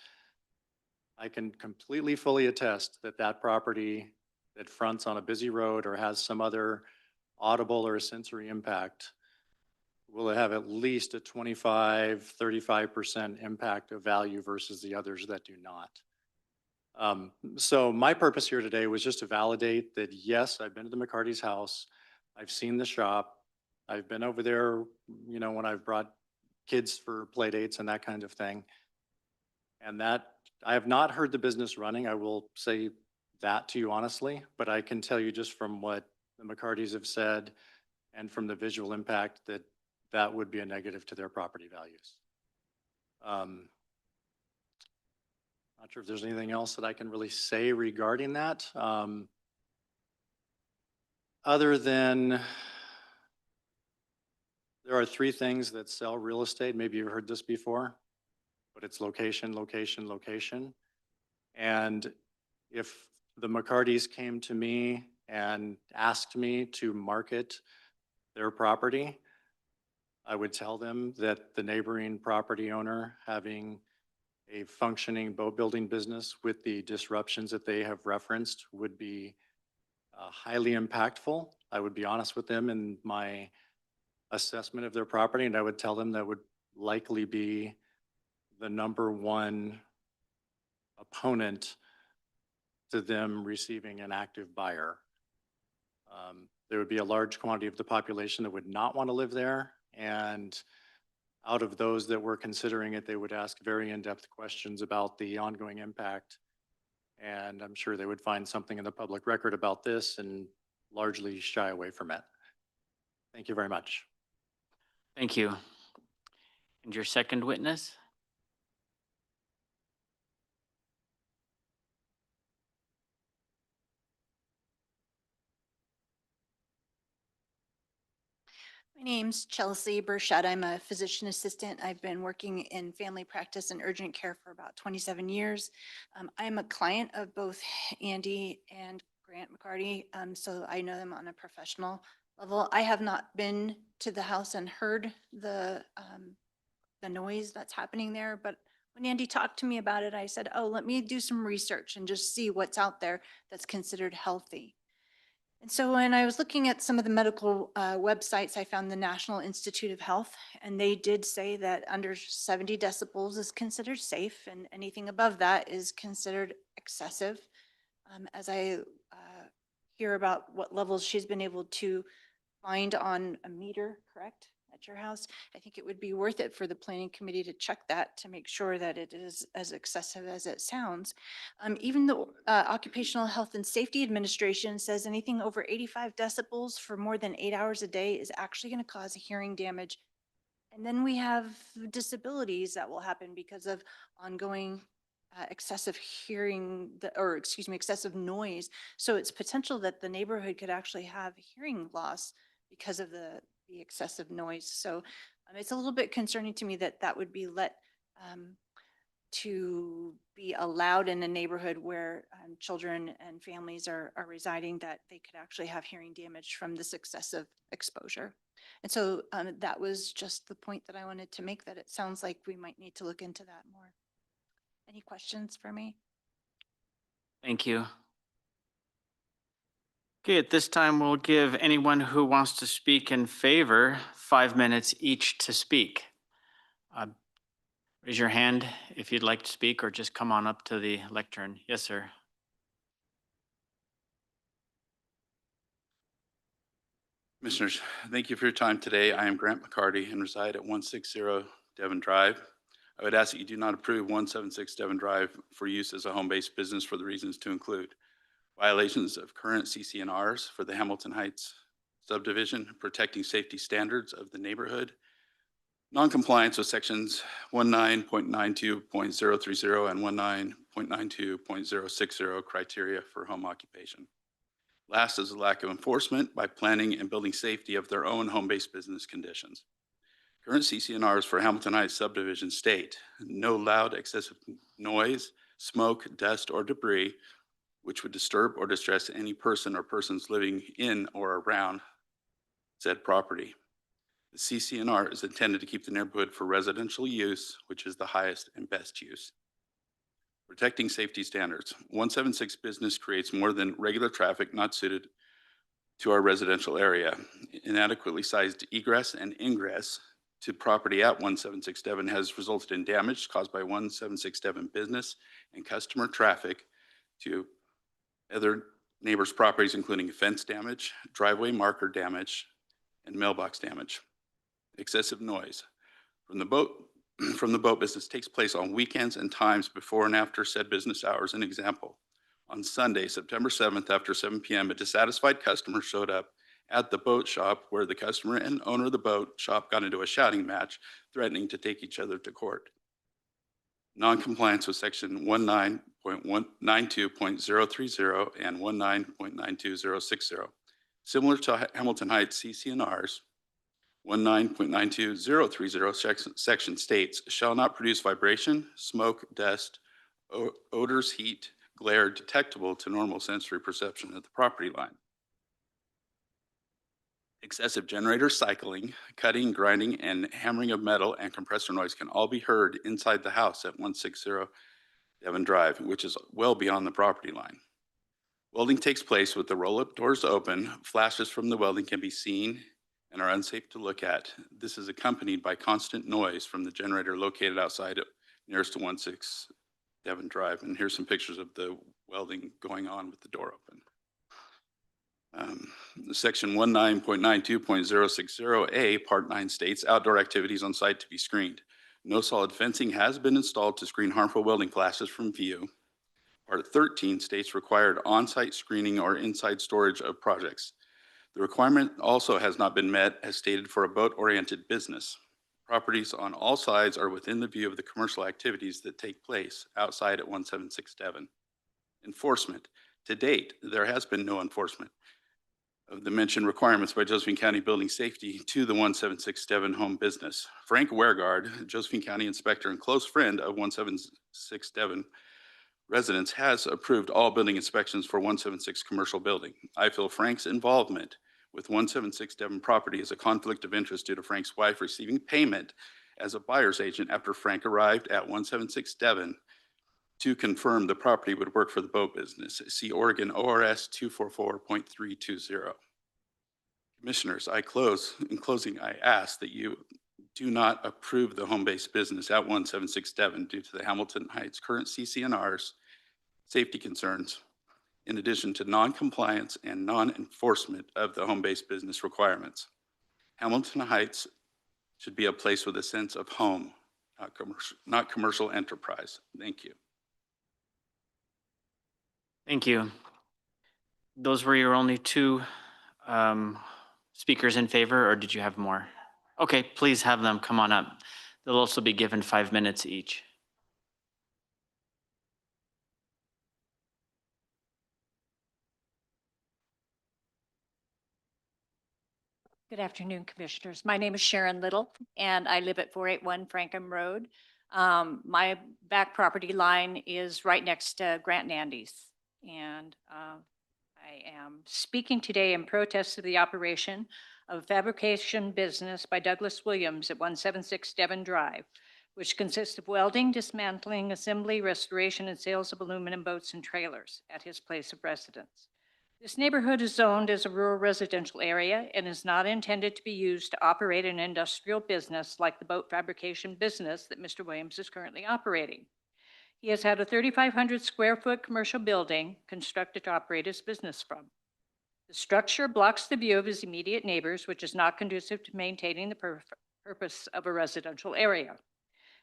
I can completely fully attest that that property that fronts on a busy road or has some other audible or sensory impact will have at least a 25, 35% impact of value versus the others that do not. So my purpose here today was just to validate that, yes, I've been to the McCarty's house. I've seen the shop. I've been over there, when I've brought kids for play dates and that kind of thing. And that, I have not heard the business running. I will say that to you honestly, but I can tell you just from what the McCarty's have said and from the visual impact that that would be a negative to their property values. Not sure if there's anything else that I can really say regarding that. Other than there are 3 things that sell real estate. Maybe you've heard this before, but it's location, location, location. And if the McCarty's came to me and asked me to market their property, I would tell them that the neighboring property owner having a functioning boat building business with the disruptions that they have referenced would be highly impactful. I would be honest with them in my assessment of their property, and I would tell them that would likely be the #1 opponent to them receiving an active buyer. There would be a large quantity of the population that would not want to live there, and out of those that were considering it, they would ask very in-depth questions about the ongoing impact. And I'm sure they would find something in the public record about this and largely shy away from it. Thank you very much. Thank you. And your second witness? My name's Chelsea Burchett. I'm a physician assistant. I've been working in family practice and urgent care for about 27 years. I'm a client of both Andy and Grant McCarty, so I know them on a professional level. I have not been to the house and heard the noise that's happening there, but when Andy talked to me about it, I said, oh, let me do some research and just see what's out there that's considered healthy. And so when I was looking at some of the medical websites, I found the National Institute of Health, and they did say that under 70 decibels is considered safe, and anything above that is considered excessive. As I hear about what levels she's been able to find on a meter, correct? at your house. I think it would be worth it for the planning committee to check that to make sure that it is as excessive as it sounds. Even the Occupational Health and Safety Administration says anything over 85 decibels for more than 8 hours a day is actually going to cause hearing damage. And then we have disabilities that will happen because of ongoing excessive hearing, or excuse me, excessive noise. So it's potential that the neighborhood could actually have hearing loss because of the excessive noise. So it's a little bit concerning to me that that would be to be allowed in a neighborhood where children and families are residing, that they could actually have hearing damage from this excessive exposure. And so that was just the point that I wanted to make, that it sounds like we might need to look into that more. Any questions for me? Thank you. Okay, at this time, we'll give anyone who wants to speak in favor 5 minutes each to speak. Raise your hand if you'd like to speak, or just come on up to the lectern. Yes, sir. Commissioners, thank you for your time today. I am Grant McCarty and reside at 160 Devon Drive. I would ask that you do not approve 176 Devon Drive for use as a home-based business for the reasons to include violations of current CCNRs for the Hamilton Heights subdivision, protecting safety standards of the neighborhood, non-compliance with sections 19.92.030 and 19.92.060 criteria for home occupation. Last is the lack of enforcement by planning and building safety of their own home-based business conditions. Current CCNRs for Hamilton Heights subdivision state no loud excessive noise, smoke, dust, or debris which would disturb or distress any person or persons living in or around said property. The CCNR is intended to keep the neighborhood for residential use, which is the highest and best use. Protecting safety standards. 176 business creates more than regular traffic not suited to our residential area. Inadequately sized egress and ingress to property at 176 Devon has resulted in damage caused by 176 Devon business and customer traffic to other neighbors' properties, including fence damage, driveway marker damage, and mailbox damage. Excessive noise from the boat business takes place on weekends and times before and after said business hours. An example, on Sunday, September 7th, after 7 p.m., a dissatisfied customer showed up at the boat shop where the customer and owner of the boat shop got into a shouting match, threatening to take each other to court. Non-compliance with section 19.92.030 and 19.92060. Similar to Hamilton Heights CCNRs, 19.92030 section states, shall not produce vibration, smoke, dust, odors, heat, glare detectable to normal sensory perception at the property line. Excessive generator cycling, cutting, grinding, and hammering of metal and compressor noise can all be heard inside the house at 160 Devon Drive, which is well beyond the property line. Welding takes place with the roll-up doors open. Flashes from the welding can be seen and are unsafe to look at. This is accompanied by constant noise from the generator located outside nearest to 160 Devon Drive. And here's some pictures of the welding going on with the door open. Section 19.92.060A, Part 9 states outdoor activities on site to be screened. No solid fencing has been installed to screen harmful welding flashes from view. Part 13 states required on-site screening or inside storage of projects. The requirement also has not been met as stated for a boat-oriented business. Properties on all sides are within the view of the commercial activities that take place outside at 176 Devon. Enforcement. To date, there has been no enforcement of the mentioned requirements by Josephine County Building Safety to the 176 Devon home business. Frank Weregard, Josephine County Inspector and close friend of 176 Devon residents, has approved all building inspections for 176 commercial building. I feel Frank's involvement with 176 Devon property is a conflict of interest due to Frank's wife receiving payment as a buyer's agent after Frank arrived at 176 Devon to confirm the property would work for the boat business. See Oregon ORS 244.320. Commissioners, in closing, I ask that you do not approve the home-based business at 176 Devon due to the Hamilton Heights current CCNRs, safety concerns, in addition to non-compliance and non-enforcement of the home-based business requirements. Hamilton Heights should be a place with a sense of home, not commercial enterprise. Thank you. Thank you. Those were your only two speakers in favor, or did you have more? Okay, please have them come on up. They'll also be given 5 minutes each. Good afternoon, Commissioners. My name is Sharon Little, and I live at 481 Frankham Road. My back property line is right next to Grant and Andy's. And I am speaking today in protest of the operation of a fabrication business by Douglas Williams at 176 Devon Drive, which consists of welding, dismantling, assembly, restoration, and sales of aluminum boats and trailers at his place of residence. This neighborhood is zoned as a rural residential area and is not intended to be used to operate an industrial business like the boat fabrication business that Mr. Williams is currently operating. He has had a 3,500 square foot commercial building constructed to operate his business from. The structure blocks the view of his immediate neighbors, which is not conducive to maintaining the purpose of a residential area.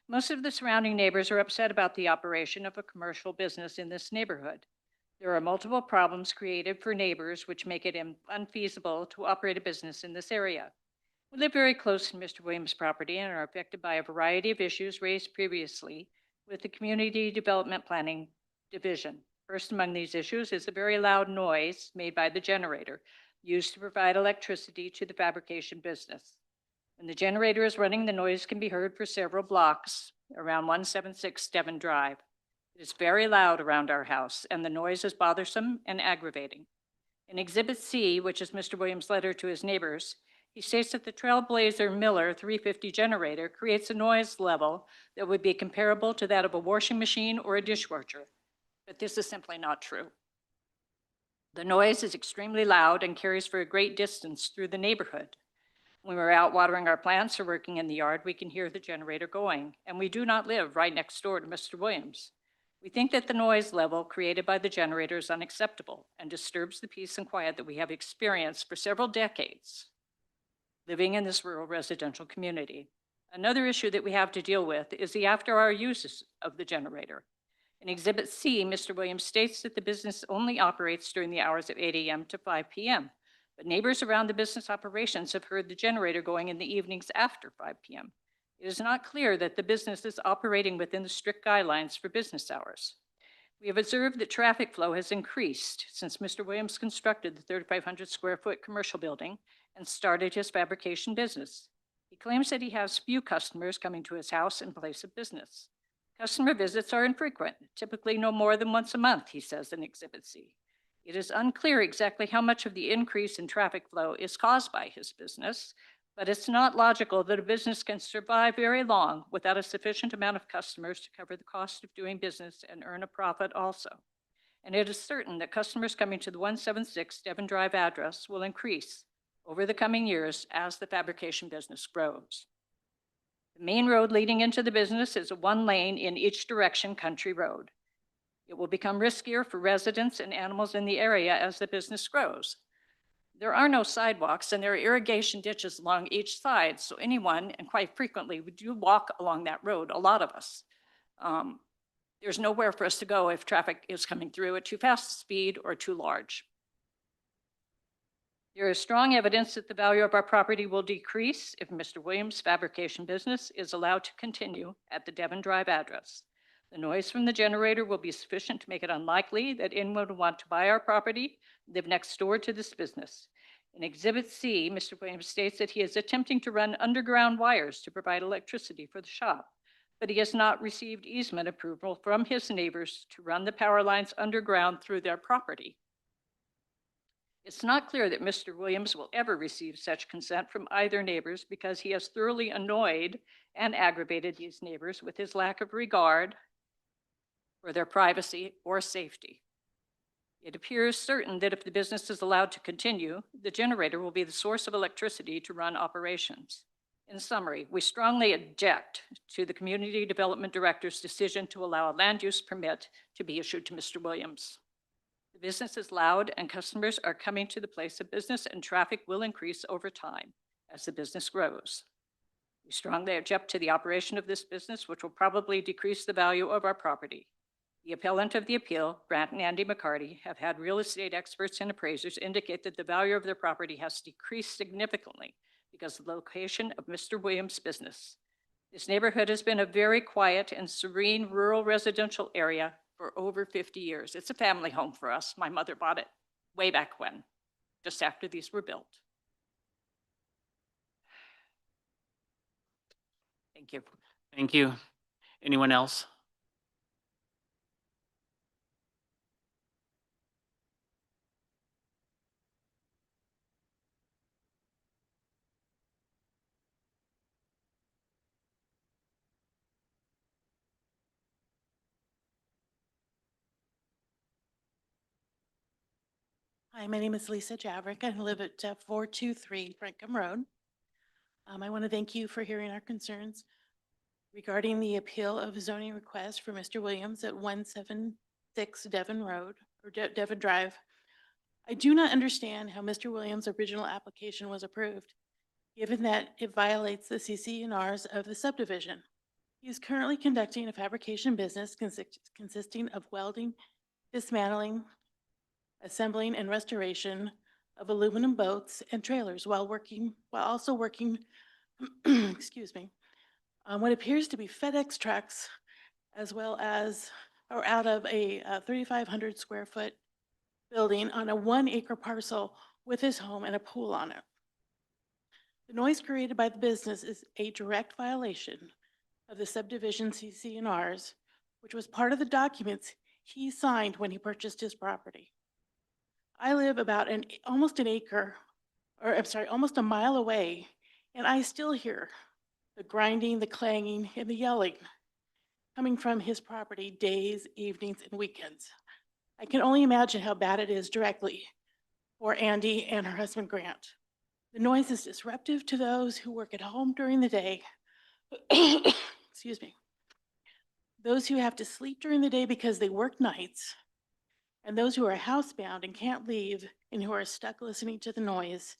Most of the surrounding neighbors are upset about the operation of a commercial business in this neighborhood. There are multiple problems created for neighbors which make it unfeasible to operate a business in this area. We live very close to Mr. Williams' property and are affected by a variety of issues raised previously with the Community Development Planning Division. First among these issues is the very loud noise made by the generator used to provide electricity to the fabrication business. When the generator is running, the noise can be heard for several blocks around 176 Devon Drive. It is very loud around our house, and the noise is bothersome and aggravating. In Exhibit C, which is Mr. Williams' letter to his neighbors, he states that the Trailblazer Miller 350 generator creates a noise level that would be comparable to that of a washing machine or a dishwasher, but this is simply not true. The noise is extremely loud and carries for a great distance through the neighborhood. When we're out watering our plants or working in the yard, we can hear the generator going, and we do not live right next door to Mr. Williams. We think that the noise level created by the generator is unacceptable and disturbs the peace and quiet that we have experienced for several decades living in this rural residential community. Another issue that we have to deal with is the after-hour uses of the generator. In Exhibit C, Mr. Williams states that the business only operates during the hours of 8 a.m. to 5 p.m., but neighbors around the business operations have heard the generator going in the evenings after 5 p.m. It is not clear that the business is operating within the strict guidelines for business hours. We have observed that traffic flow has increased since Mr. Williams constructed the 3,500 square foot commercial building and started his fabrication business. He claims that he has few customers coming to his house and place of business. Customer visits are infrequent, typically no more than once a month, he says in Exhibit C. It is unclear exactly how much of the increase in traffic flow is caused by his business, but it's not logical that a business can survive very long without a sufficient amount of customers to cover the cost of doing business and earn a profit also. And it is certain that customers coming to the 176 Devon Drive address will increase over the coming years as the fabrication business grows. The main road leading into the business is a one-lane in each direction country road. It will become riskier for residents and animals in the area as the business grows. There are no sidewalks and there are irrigation ditches along each side, so anyone, and quite frequently, we do walk along that road, a lot of us. There's nowhere for us to go if traffic is coming through at too fast a speed or too large. There is strong evidence that the value of our property will decrease if Mr. Williams' fabrication business is allowed to continue at the Devon Drive address. The noise from the generator will be sufficient to make it unlikely that anyone would want to buy our property, live next door to this business. In Exhibit C, Mr. Williams states that he is attempting to run underground wires to provide electricity for the shop, but he has not received easement approval from his neighbors to run the power lines underground through their property. It's not clear that Mr. Williams will ever receive such consent from either neighbors because he has thoroughly annoyed and aggravated these neighbors with his lack of regard for their privacy or safety. It appears certain that if the business is allowed to continue, the generator will be the source of electricity to run operations. In summary, we strongly object to the Community Development Director's decision to allow a land use permit to be issued to Mr. Williams. The business is loud and customers are coming to the place of business and traffic will increase over time as the business grows. We strongly object to the operation of this business, which will probably decrease the value of our property. The appellant of the appeal, Grant and Andy McCarty, have had real estate experts and appraisers indicate that the value of their property has decreased significantly because of the location of Mr. Williams' business. This neighborhood has been a very quiet and serene rural residential area for over 50 years. It's a family home for us. My mother bought it way back when, just after these were built. Thank you. Thank you. Anyone else? Hi, my name is Lisa Javrik. I live at 423 Frankham Road. I want to thank you for hearing our concerns regarding the appeal of a zoning request for Mr. Williams at 176 Devon Road, or Devon Drive. I do not understand how Mr. Williams' original application was approved, given that it violates the CC&Rs of the subdivision. He is currently conducting a fabrication business consisting of welding, dismantling, assembling and restoration of aluminum boats and trailers while also working, excuse me, on what appears to be FedEx trucks, as well as, or out of a 3,500 square foot building on a 1 acre parcel with his home and a pool on it. The noise created by the business is a direct violation of the subdivision CC&Rs, which was part of the documents he signed when he purchased his property. I live about almost a mile away, and I still hear the grinding, the clanging, and the yelling coming from his property days, evenings, and weekends. I can only imagine how bad it is directly for Andy and her husband, Grant. The noise is disruptive to those who work at home during the day. Excuse me. Those who have to sleep during the day because they work nights, and those who are housebound and can't leave and who are stuck listening to the noise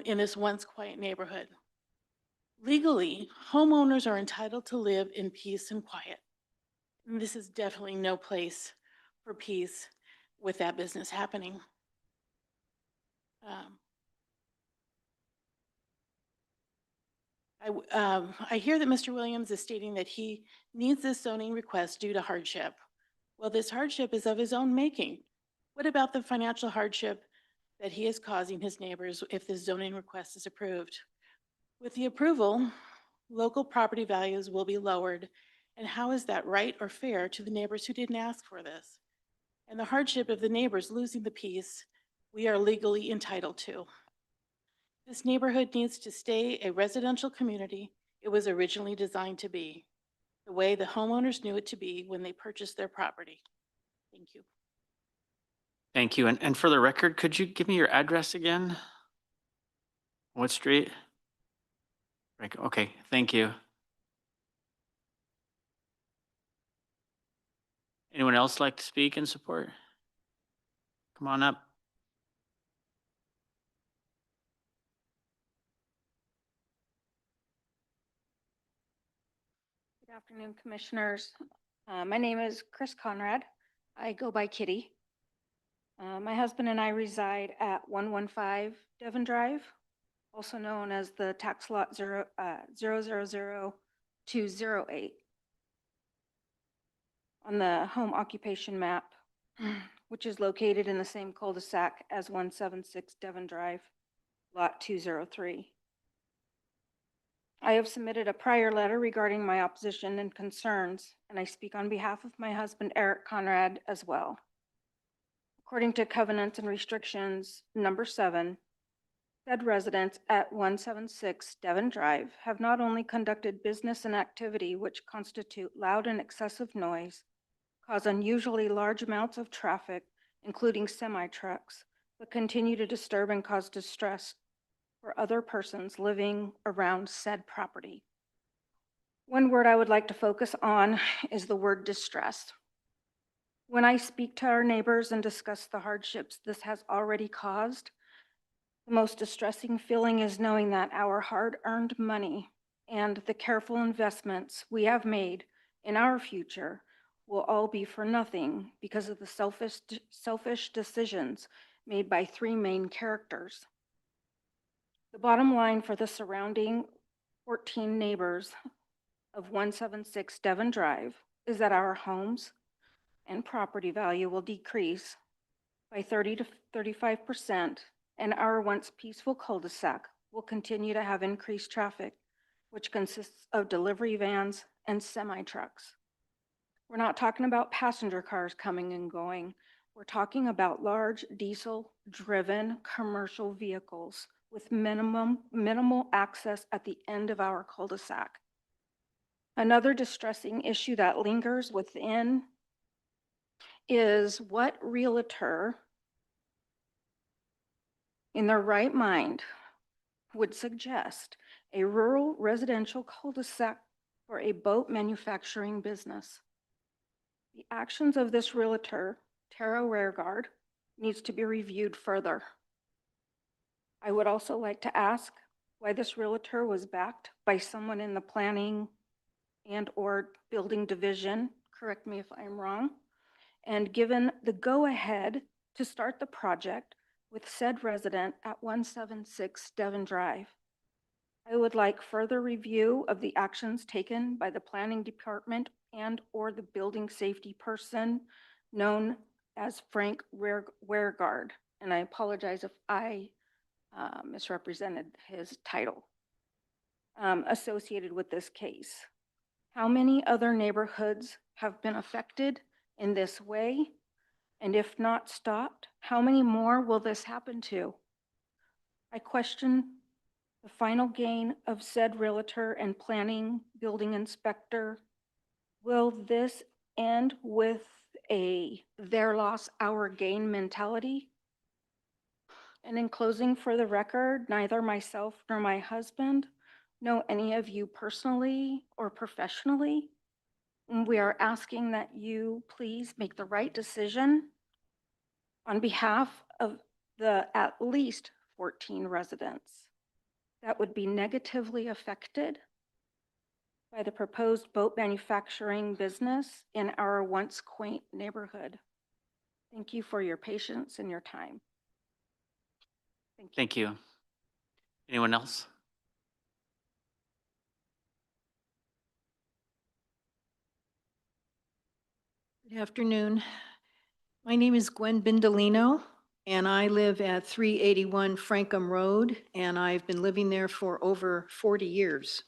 in this once quiet neighborhood. Legally, homeowners are entitled to live in peace and quiet. And this is definitely no place for peace with that business happening. I hear that Mr. Williams is stating that he needs this zoning request due to hardship. Well, this hardship is of his own making. What about the financial hardship that he is causing his neighbors if this zoning request is approved? With the approval, local property values will be lowered. And how is that right or fair to the neighbors who didn't ask for this? And the hardship of the neighbors losing the peace we are legally entitled to. This neighborhood needs to stay a residential community it was originally designed to be, the way the homeowners knew it to be when they purchased their property. Thank you. Thank you. And for the record, could you give me your address again? What street? Okay, thank you. Anyone else like to speak in support? Come on up. Good afternoon, Commissioners. My name is Chris Conrad. I go by Kitty. My husband and I reside at 115 Devon Drive, also known as the tax lot 000208. On the home occupation map, which is located in the same cul-de-sac as 176 Devon Drive, lot 203. I have submitted a prior letter regarding my opposition and concerns, and I speak on behalf of my husband, Eric Conrad, as well. According to covenants and restrictions number 7, said residents at 176 Devon Drive have not only conducted business and activity which constitute loud and excessive noise, cause unusually large amounts of traffic, including semi-trucks, but continue to disturb and cause distress for other persons living around said property. One word I would like to focus on is the word distress. When I speak to our neighbors and discuss the hardships this has already caused, the most distressing feeling is knowing that our hard-earned money and the careful investments we have made in our future will all be for nothing because of the selfish decisions made by three main characters. The bottom line for the surrounding 14 neighbors of 176 Devon Drive is that our homes and property value will decrease by 30 to 35%, and our once peaceful cul-de-sac will continue to have increased traffic, which consists of delivery vans and semi-trucks. We're not talking about passenger cars coming and going. We're talking about large diesel-driven commercial vehicles with minimal access at the end of our cul-de-sac. Another distressing issue that lingers within is what realtor in their right mind would suggest a rural residential cul-de-sac for a boat manufacturing business. The actions of this realtor, Tara Rearguard, needs to be reviewed further. I would also like to ask why this realtor was backed by someone in the planning and/or building division, correct me if I'm wrong, and given the go-ahead to start the project with said resident at 176 Devon Drive. I would like further review of the actions taken by the planning department and/or the building safety person known as Frank Rearguard. And I apologize if I misrepresented his title associated with this case. How many other neighborhoods have been affected in this way? And if not stopped, how many more will this happen to? I question the final gain of said realtor and planning building inspector. Will this end with a their loss, our gain mentality? And in closing, for the record, neither myself nor my husband know any of you personally or professionally. And we are asking that you please make the right decision on behalf of the at least 14 residents that would be negatively affected by the proposed boat manufacturing business in our once quaint neighborhood. Thank you for your patience and your time. Thank you. Thank you. Anyone else? Good afternoon. My name is Gwen Bindolino, and I live at 381 Frankham Road, and I've been living there for over 40 years.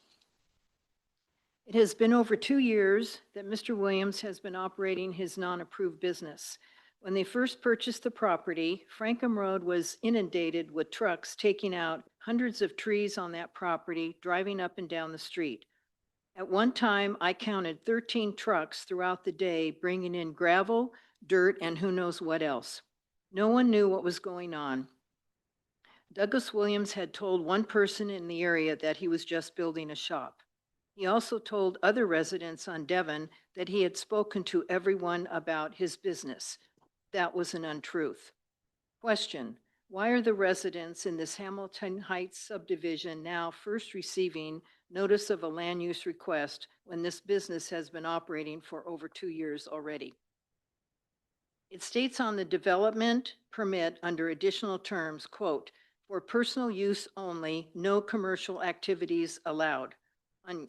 It has been over 2 years that Mr. Williams has been operating his non-approved business. When they first purchased the property, Frankham Road was inundated with trucks taking out hundreds of trees on that property, driving up and down the street. At one time, I counted 13 trucks throughout the day, bringing in gravel, dirt, and who knows what else. No one knew what was going on. Douglas Williams had told one person in the area that he was just building a shop. He also told other residents on Devon that he had spoken to everyone about his business. That was an untruth. Question: why are the residents in this Hamilton Heights subdivision now first receiving notice of a land use request when this business has been operating for over 2 years already? It states on the development permit under additional terms, quote, "for personal use only, no commercial activities allowed,"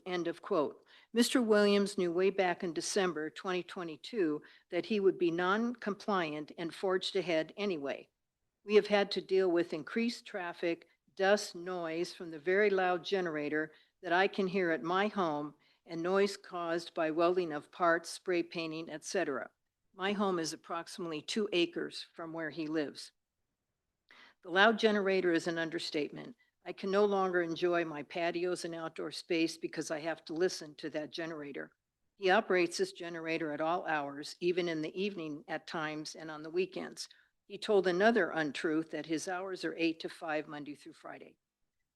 end of quote. Mr. Williams knew way back in December 2022 that he would be non-compliant and forged ahead anyway. We have had to deal with increased traffic, dust, noise from the very loud generator that I can hear at my home, and noise caused by welding of parts, spray painting, etc. My home is approximately 2 acres from where he lives. The loud generator is an understatement. I can no longer enjoy my patios and outdoor space because I have to listen to that generator. He operates this generator at all hours, even in the evening at times and on the weekends. He told another untruth that his hours are 8 to 5 Monday through Friday.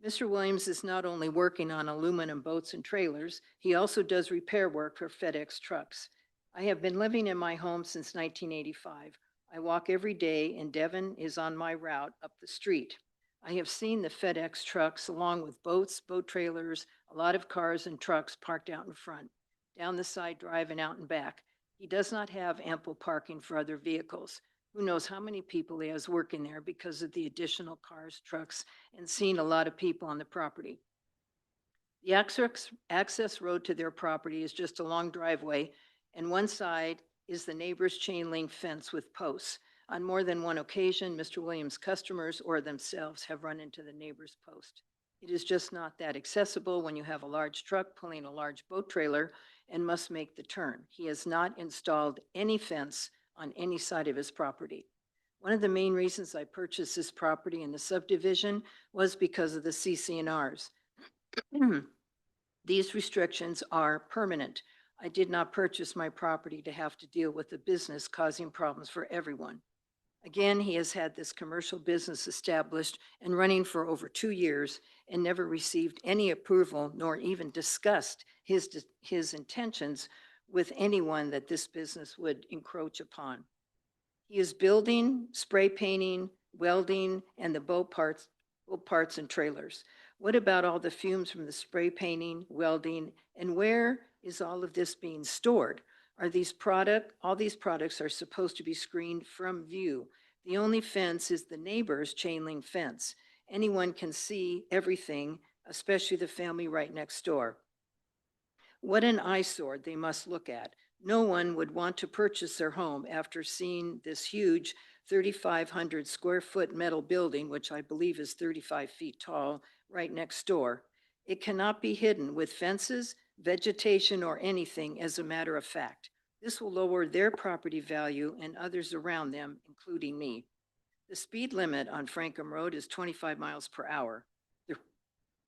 Mr. Williams is not only working on aluminum boats and trailers, he also does repair work for FedEx trucks. I have been living in my home since 1985. I walk every day and Devon is on my route up the street. I have seen the FedEx trucks along with boats, boat trailers, a lot of cars and trucks parked out in front, down the side drive and out and back. He does not have ample parking for other vehicles. Who knows how many people he has working there because of the additional cars, trucks, and seeing a lot of people on the property. The access road to their property is just a long driveway, and one side is the neighbor's chain link fence with posts. On more than one occasion, Mr. Williams' customers or themselves have run into the neighbor's post. It is just not that accessible when you have a large truck pulling a large boat trailer and must make the turn. He has not installed any fence on any side of his property. One of the main reasons I purchased this property in the subdivision was because of the CC&Rs. These restrictions are permanent. I did not purchase my property to have to deal with a business causing problems for everyone. Again, he has had this commercial business established and running for over 2 years and never received any approval nor even discussed his intentions with anyone that this business would encroach upon. He is building, spray painting, welding, and the boat parts and trailers. What about all the fumes from the spray painting, welding, and where is all of this being stored? All these products are supposed to be screened from view. The only fence is the neighbor's chain link fence. Anyone can see everything, especially the family right next door. What an eyesore they must look at. No one would want to purchase their home after seeing this huge 3,500 square foot metal building, which I believe is 35 feet tall, right next door. It cannot be hidden with fences, vegetation, or anything, as a matter of fact. This will lower their property value and others around them, including me. The speed limit on Frankham Road is 25 miles per hour.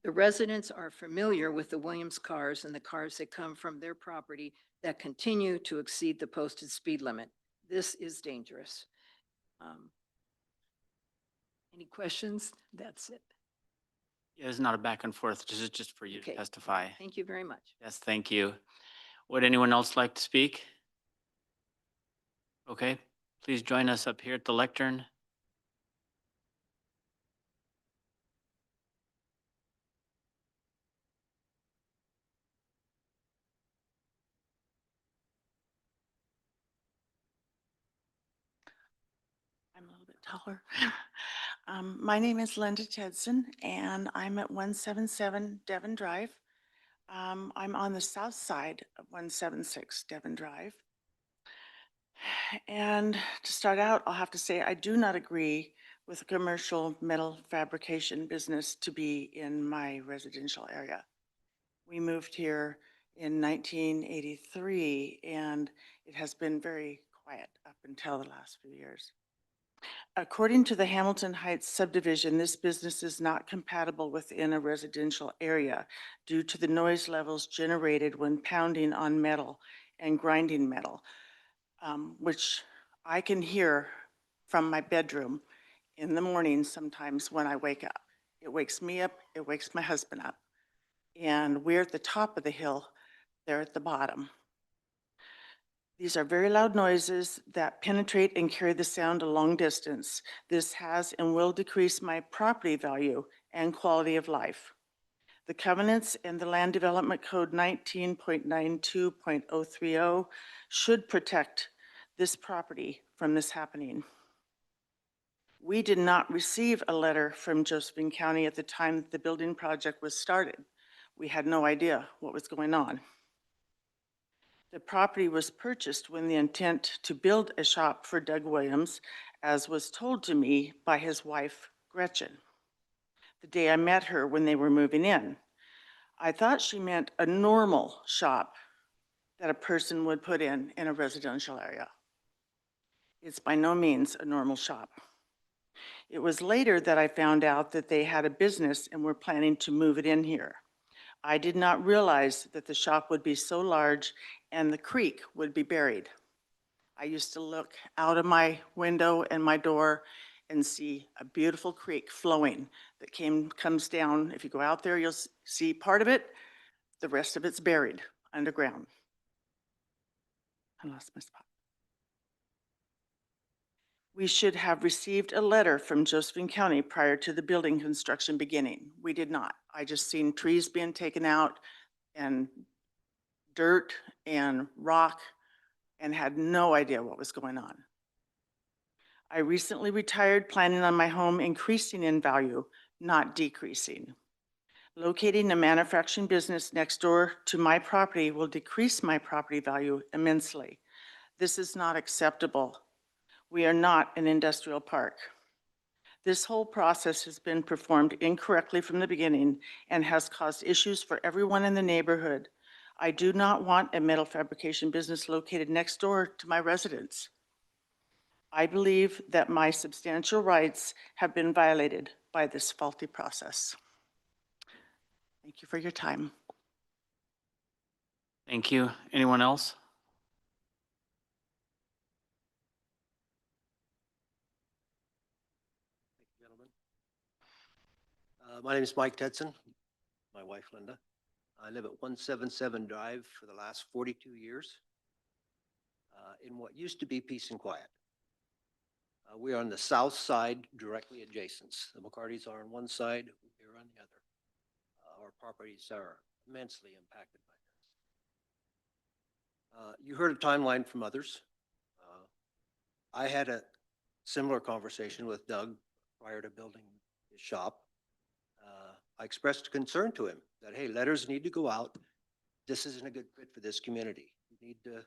The residents are familiar with the Williams cars and the cars that come from their property that continue to exceed the posted speed limit. This is dangerous. Any questions? That's it. It's not a back and forth. This is just for you to Okay. testify. Thank you very much. Yes, thank you. Would anyone else like to speak? Okay, please join us up here at the lectern. I'm a little bit taller. My name is Linda Tedson, and I'm at 177 Devon Drive. I'm on the south side of 176 Devon Drive. And to start out, I'll have to say I do not agree with a commercial metal fabrication business to be in my residential area. We moved here in 1983, and it has been very quiet up until the last few years. According to the Hamilton Heights subdivision, this business is not compatible within a residential area due to the noise levels generated when pounding on metal and grinding metal, which I can hear from my bedroom in the morning sometimes when I wake up. It wakes me up, it wakes my husband up. And we're at the top of the hill, they're at the bottom. These are very loud noises that penetrate and carry the sound a long distance. This has and will decrease my property value and quality of life. The covenants in the Land Development Code 19.92.030 should protect this property from this happening. We did not receive a letter from Josephine County at the time that the building project was started. We had no idea what was going on. The property was purchased with the intent to build a shop for Doug Williams, as was told to me by his wife, Gretchen, the day I met her when they were moving in. I thought she meant a normal shop that a person would put in a residential area. It's by no means a normal shop. It was later that I found out that they had a business and were planning to move it in here. I did not realize that the shop would be so large and the creek would be buried. I used to look out of my window and my door and see a beautiful creek flowing that comes down. If you go out there, you'll see part of it. The rest of it's buried underground. I lost my spot. we should have received a letter from Josephine County prior to the building construction beginning. We did not. I just seen trees being taken out and dirt and rock and had no idea what was going on. I recently retired, planning on my home increasing in value, not decreasing. Locating a manufacturing business next door to my property will decrease my property value immensely. This is not acceptable. We are not an industrial park. This whole process has been performed incorrectly from the beginning and has caused issues for everyone in the neighborhood. I do not want a metal fabrication business located next door to my residence. I believe that my substantial rights have been violated by this faulty process. Thank you for your time. Thank you. Anyone else? Gentlemen. My name is Mike Tetson, my wife Linda. I live at 177 Drive for the last 42 years in what used to be Peace and Quiet. We are on the south side, directly adjacent. The McCartys are on one side, we're on the other. Our properties are immensely impacted by this. You heard a timeline from others. I had a similar conversation with Doug prior to building his shop. I expressed concern to him that, hey, letters need to go out. This isn't a good fit for this community. You need to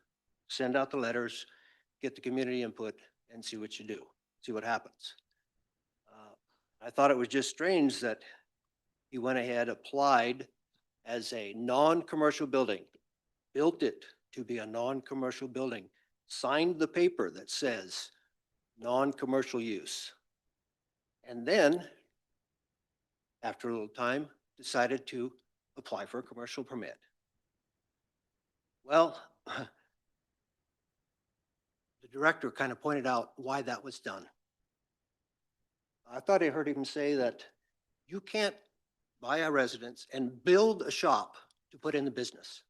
send out the letters, get the community input, and see what you do, see what happens. I thought it was just strange that he went ahead, applied as a non-commercial building, built it to be a non-commercial building, signed the paper that says non-commercial use. And then, after a little time, decided to apply for a commercial permit. Well, the director kind of pointed out why that was done. I thought I heard him say that you can't buy a residence and build a shop to put in the business.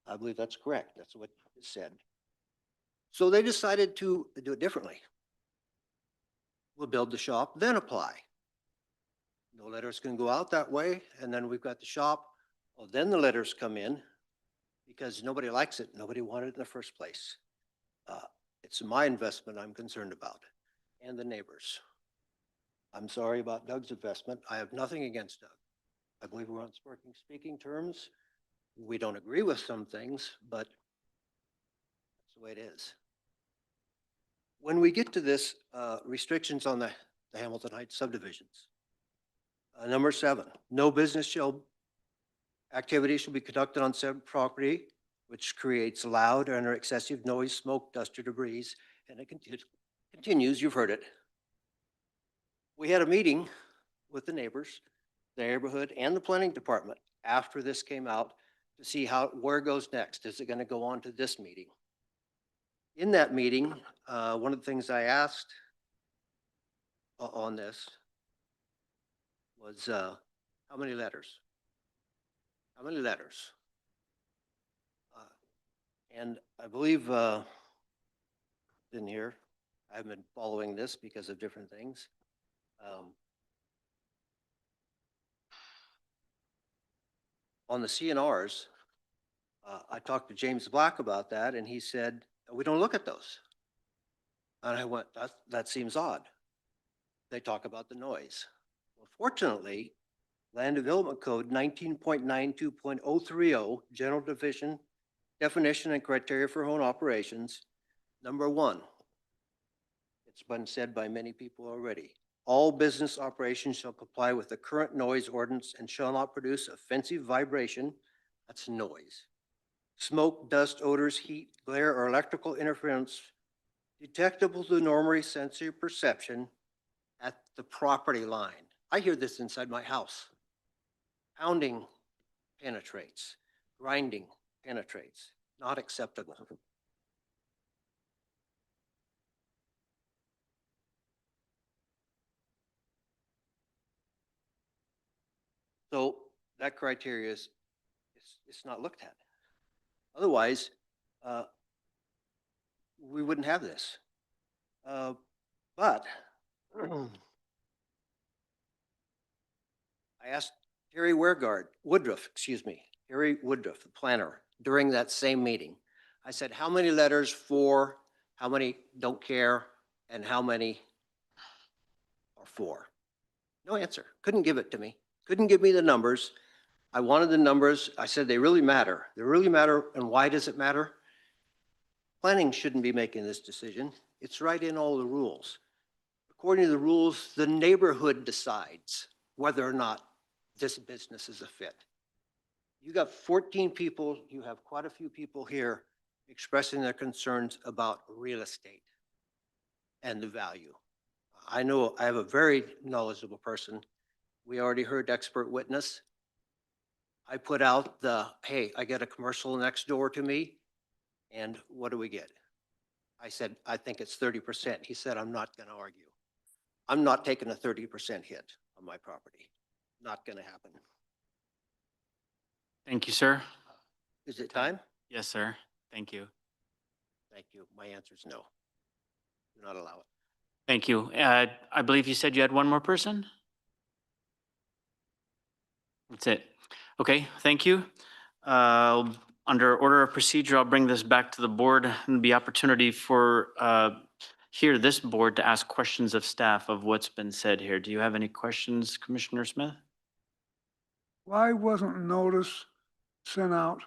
I believe that's correct. That's what it said. So they decided to do it differently. We'll build the shop, then apply. No letters can go out that way, and then we've got the shop. Well, then the letters come in because nobody likes it. Nobody wanted it in the first place. It's my investment I'm concerned about, and the neighbors. I'm sorry about Doug's investment. I have nothing against Doug. I believe we're on speaking terms. We don't agree with some things, but that's the way it is. When we get to this, restrictions on the Hamilton Heights subdivisions. Number 7, no business activity shall be conducted on said property, which creates loud or excessive noise, smoke, dust, or debris. And it continues, you've heard it. We had a meeting with the neighbors, the neighborhood, and the planning department after this came out to see where it goes next. Is it going to go on to this meeting? In that meeting, one of the things I asked on this was how many letters? How many letters? And I believe in here, I've been following this because of different things. On the CNRs, I talked to James Black about that, and he said, we don't look at those. And I went, that seems odd. They talk about the noise. Well, fortunately, Land Development Code 19.92.030, General Definition and Criteria for Home Operations, number 1. It's been said by many people already. All business operations shall comply with the current noise ordinance and shall not produce offensive vibration, that's noise, smoke, dust, odors, heat, glare, or electrical interference detectable to normal sensory perception at the property line. I hear this inside my house. Pounding penetrates, grinding penetrates, not acceptable. So that criteria is it's not looked at. Otherwise, we wouldn't have this. But I asked Harry Woodruff, Harry Woodruff, the planner, during that same meeting. I said, how many letters for, how many don't care, and how many are for? No answer. Couldn't give it to me. Couldn't give me the numbers. I wanted the numbers. I said, they really matter. They really matter. And why does it matter? Planning shouldn't be making this decision. It's right in all the rules. According to the rules, the neighborhood decides whether or not this business is a fit. You got 14 people, you have quite a few people here expressing their concerns about real estate and the value. I know I have a very knowledgeable person. We already heard expert witness. I put out the, hey, I get a commercial next door to me, and what do we get? I said, I think it's 30%. He said, I'm not going to argue. I'm not taking a 30% hit on my property. Not going to happen. Thank you, sir. Is it time? Yes, sir. Thank you. Thank you. My answer is no. Do not allow it. Thank you. I believe you said you had one more person? That's it. Okay, thank you. Under order of procedure, I'll bring this back to the board and be opportunity for this board to ask questions of staff of what's been said here. Do you have any questions, Commissioner Smith? Why wasn't notice sent out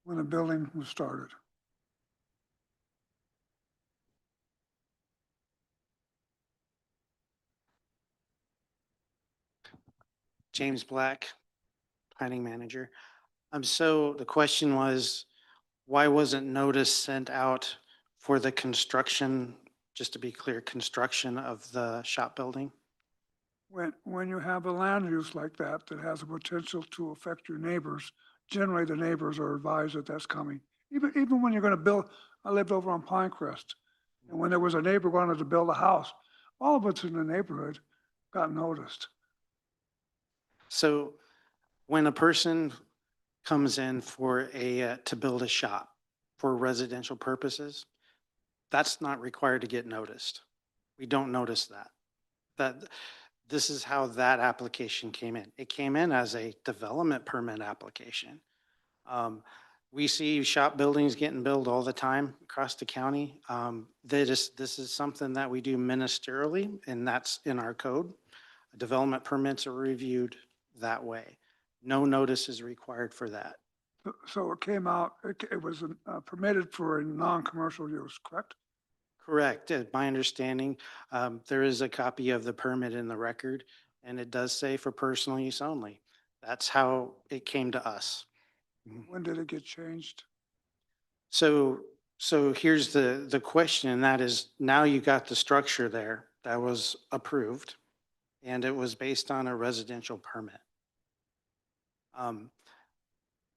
when the building was started? James Black, planning manager. So the question was, why wasn't notice sent out for the construction, just to be clear, construction of the shop building? When you have a land use like that, that has a potential to affect your neighbors, generally the neighbors are advised that that's coming. Even when you're gonna build, I lived over on Pinecrest, and when there was a neighbor wanted to build a house, all of us in the neighborhood got noticed. So when a person comes in for to build a shop for residential purposes, that's not required to get noticed. We don't notice that. This is how that application came in. It came in as a development permit application. We see shop buildings getting built all the time across the county. This is something that we do ministerially, and that's in our code. Development permits are reviewed that way. No notice is required for that. So it came out, it was permitted for a non-commercial use, correct? Correct. My understanding, there is a copy of the permit in the record, and it does say for personal use only. That's how it came to us. When did it get changed? So here's the question, and that is, now you got the structure there that was approved, and it was based on a residential permit.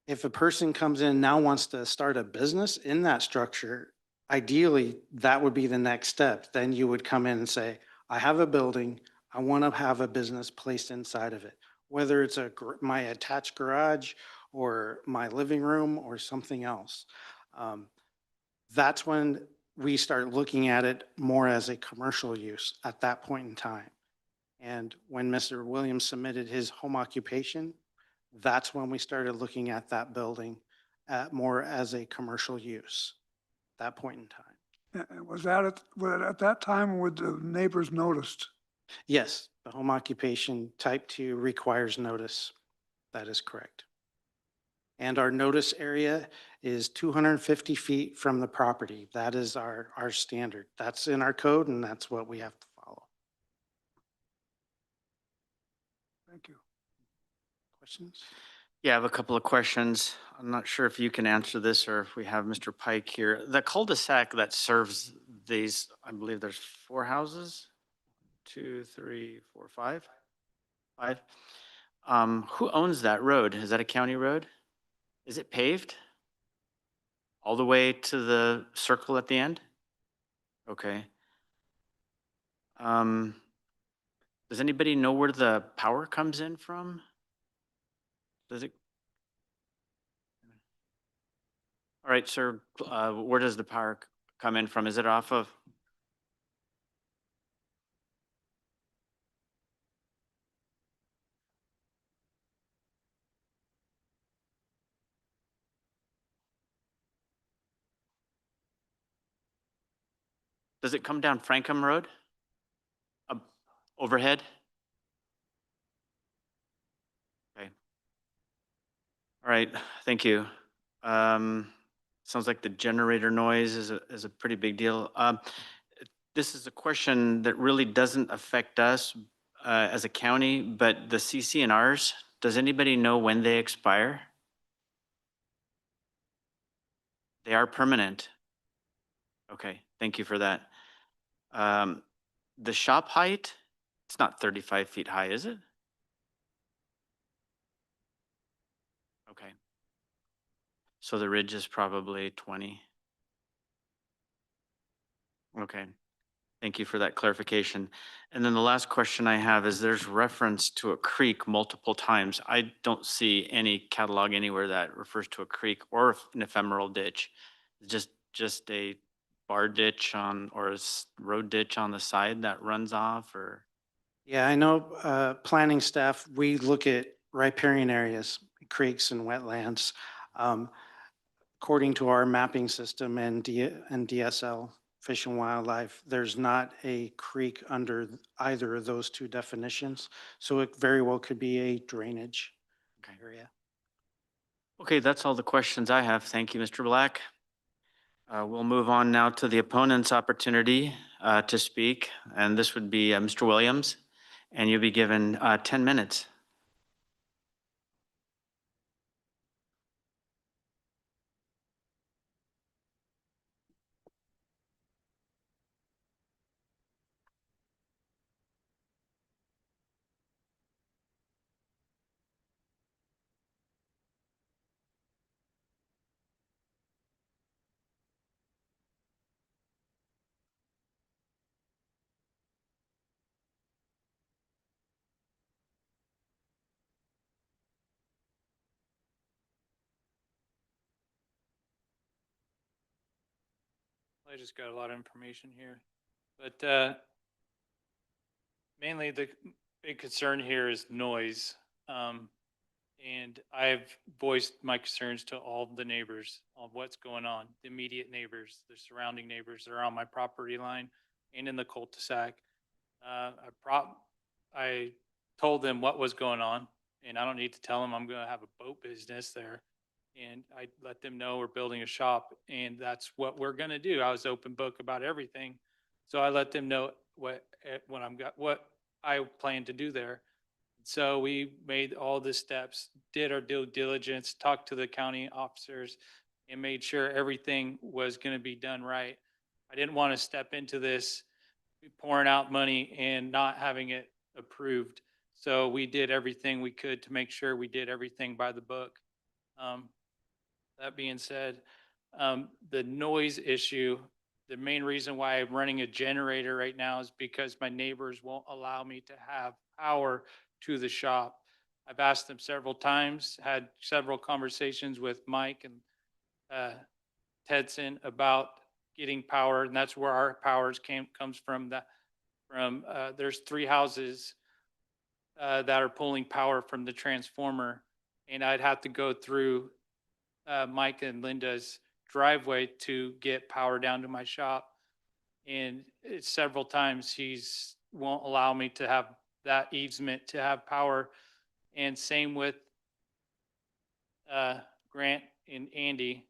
If a person comes in now wants to start a business in that structure, ideally, that would be the next step. Then you would come in and say, I have a building, I want to have a business placed inside of it, whether it's my attached garage or my living room or something else. That's when we start looking at it more as a commercial use at that point in time. And when Mr. Williams submitted his home occupation, that's when we started looking at that building more as a commercial use, that point in time. And was that at that time, would the neighbors noticed? Yes, the home occupation type 2 requires notice. That is correct. And our notice area is 250 feet from the property. That is our standard. That's in our code, and that's what we have to follow. Thank you. Questions? Yeah, I have a couple of questions. I'm not sure if you can answer this or if we have Mr. Pike here. The cul-de-sac that serves these, I believe there's 4 houses? 2, 3, 4, 5? 5. Who owns that road? Is that a county road? Is it paved? All the way to the circle at the end? Okay. Does anybody know where the power comes in from? Does it? All right, sir, where does the power come in from? Is it off of? Does it come down Frankham Road? Overhead? Okay. All right, thank you. Sounds like the generator noise is a pretty big deal. This is a question that really doesn't affect us as a county, but the CCNRs, does anybody know when they expire? They are permanent. Okay, thank you for that. The shop height, it's not 35 feet high, is it? Okay. So the ridge is probably 20. Okay. Thank you for that clarification. And then the last question I have is there's reference to a creek multiple times. I don't see any catalog anywhere that refers to a creek or an ephemeral ditch. Just a bar ditch on, or a road ditch on the side that runs off, or? Yeah, I know, planning staff, we look at riparian areas, creeks and wetlands. According to our mapping system and DSL, Fish and Wildlife, there's not a creek under either of those two definitions. So it very well could be a drainage area. Okay, that's all the questions I have. Thank you, Mr. Black. We'll move on now to the opponent's opportunity to speak, and this would be Mr. Williams, and you'll be given 10 minutes. I just got a lot of information here, but mainly the big concern here is noise. And I've voiced my concerns to all the neighbors on what's going on, the immediate neighbors, the surrounding neighbors that are on my property line and in the cul-de-sac. I told them what was going on, and I don't need to tell them I'm gonna have a boat business there. And I let them know we're building a shop, and that's what we're gonna do. I was open book about everything. So I let them know what I plan to do there. So we made all the steps, did our due diligence, talked to the county officers, and made sure everything was gonna be done right. I didn't want to step into this pouring out money and not having it approved. So we did everything we could to make sure we did everything by the book. That being said, the noise issue, the main reason why I'm running a generator right now is because my neighbors won't allow me to have power to the shop. I've asked them several times, had several conversations with Mike and Tedson about getting power, and that's where our powers comes from. There's 3 houses that are pulling power from the transformer, and I'd have to go through Mike and Linda's driveway to get power down to my shop. And it's several times he's won't allow me to have that easement to have power. And same with Grant and Andy.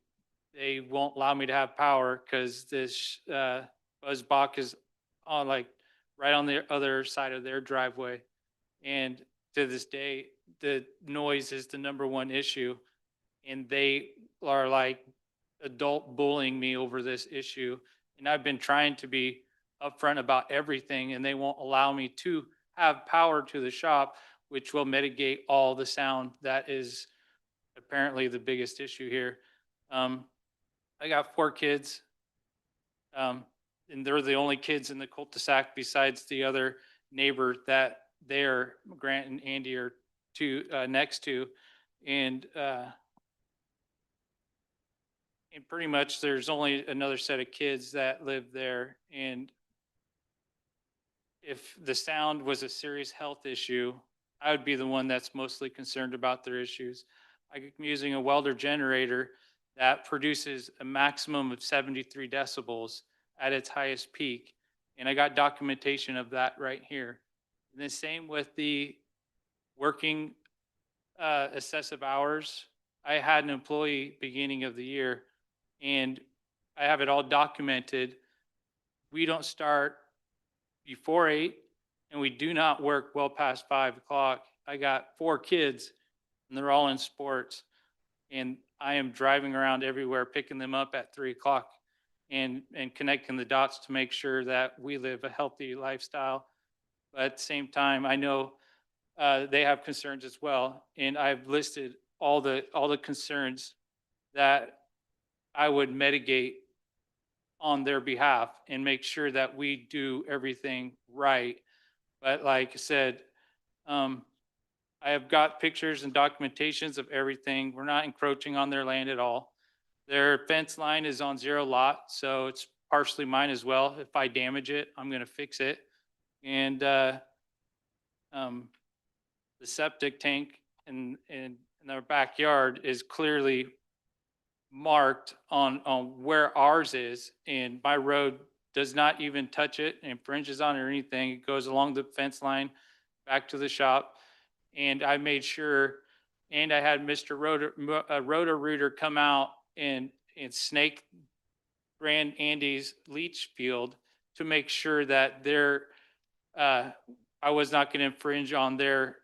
They won't allow me to have power because this Buzzbach is on right on the other side of their driveway. And to this day, the noise is the #1 issue. And they are like adult bullying me over this issue. And I've been trying to be upfront about everything, and they won't allow me to have power to the shop, which will mitigate all the sound that is apparently the biggest issue here. I got 4 kids, and they're the only kids in the cul-de-sac besides the other neighbor that Grant and Andy are next to. And pretty much there's only another set of kids that live there. And if the sound was a serious health issue, I would be the one that's mostly concerned about their issues. I'm using a welder generator that produces a maximum of 73 decibels. at its highest peak. And I got documentation of that right here. And the same with the working excessive hours. I had an employee beginning of the year, and I have it all documented. We don't start before 8, and we do not work well past 5 o'clock. I got 4 kids, and they're all in sports. And I am driving around everywhere, picking them up at 3 o'clock and connecting the dots to make sure that we live a healthy lifestyle. But at the same time, I know they have concerns as well. And I've listed all the concerns that I would mitigate on their behalf and make sure that we do everything right. But like I said, I have got pictures and documentations of everything. We're not encroaching on their land at all. Their fence line is on 0 lot, so it's partially mine as well. If I damage it, I'm gonna fix it. And the septic tank in their backyard is clearly marked on where ours is, and my road does not even touch it, infringes on it or anything. It goes along the fence line back to the shop. And I made sure, and I had Mr. Roto-Rooter come out and snake Grand Andy's leach field to make sure that I was not going to infringe on their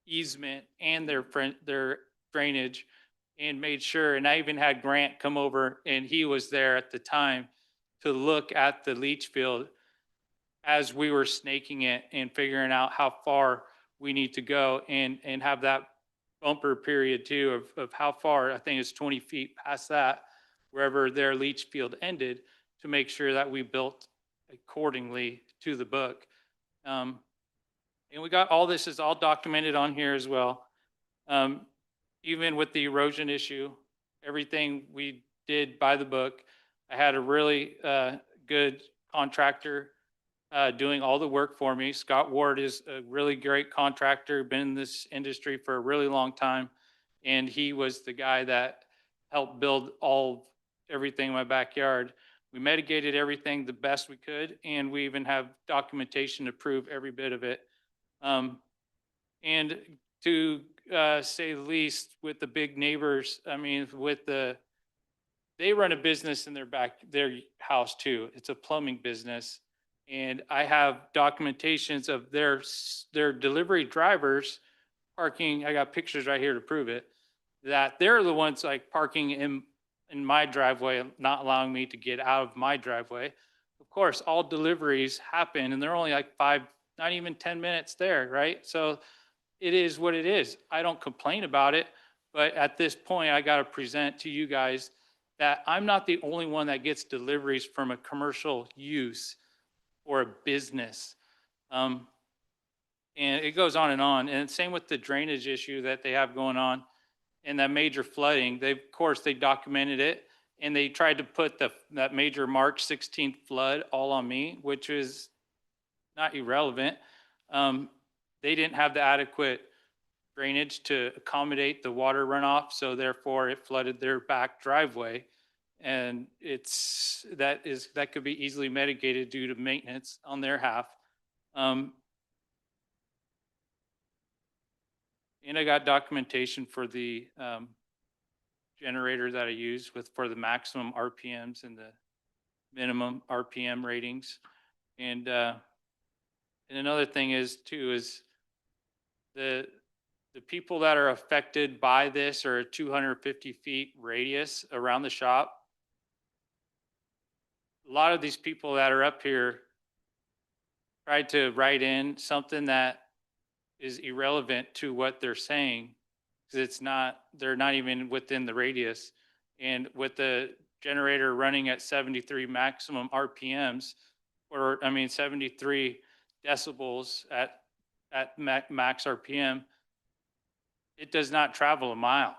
easement and their drainage, and made sure. And I even had Grant come over, and he was there at the time to look at the leach field as we were snaking it and figuring out how far we need to go, and have that bumper period too of how far. I think it's 20 feet past that, wherever their leach field ended, to make sure that we built accordingly to the book. And we got all this is all documented on here as well. Even with the erosion issue, everything we did by the book. I had a really good contractor doing all the work for me. Scott Ward is a really great contractor, been in this industry for a really long time. And he was the guy that helped build everything in my backyard. We mitigated everything the best we could, and we even have documentation to prove every bit of it. And to say the least, with the big neighbors, I mean, they run a business in their house too. It's a plumbing business. And I have documentations of their delivery drivers parking. I got pictures right here to prove it, that they're the ones like parking in my driveway, not allowing me to get out of my driveway. Of course, all deliveries happen, and they're only like 5, not even 10 minutes there, right? So it is what it is. I don't complain about it, but at this point, I got to present to you guys that I'm not the only one that gets deliveries from a commercial use or a business. And it goes on. And same with the drainage issue that they have going on and that major flooding. Of course, they documented it, and they tried to put that major March 16th flood all on me, which is not irrelevant. They didn't have the adequate drainage to accommodate the water runoff, so therefore it flooded their back driveway. And that could be easily mitigated due to maintenance on their half. And I got documentation for the generator that I use for the maximum RPMs and the minimum RPM ratings. And another thing is the people that are affected by this are a 250 feet radius around the shop. A lot of these people that are up here tried to write in something that is irrelevant to what they're saying, because they're not even within the radius. And with the generator running at 73 maximum RPMs, 73 decibels at max RPM, it does not travel a mile.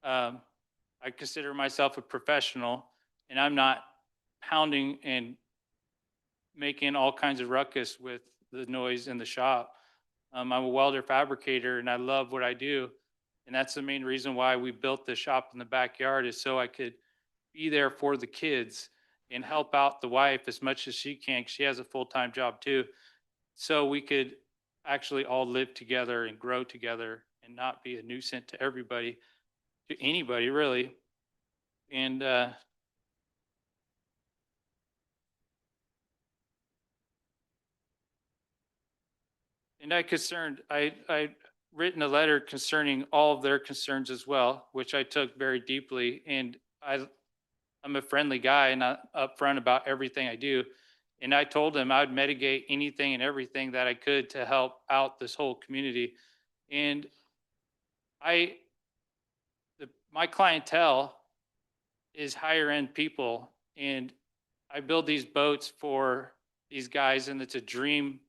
I consider myself a professional, and I'm not pounding and making all kinds of ruckus with the noise in the shop. I'm a welder fabricator, and I love what I do. And that's the main reason why we built the shop in the backyard, is so I could be there for the kids and help out the wife as much as she can, 'cause she has a full-time job too. So we could actually all live together and grow together and not be a nuisance to everybody, to anybody really. And, I written a letter concerning all of their concerns as well, which I took very deeply. And I'm a friendly guy and I'm upfront about everything I do. And I told them I would mitigate anything and everything that I could to help out this whole community. And I, my clientele is higher end people, and I build these boats for these guys, and it's a dream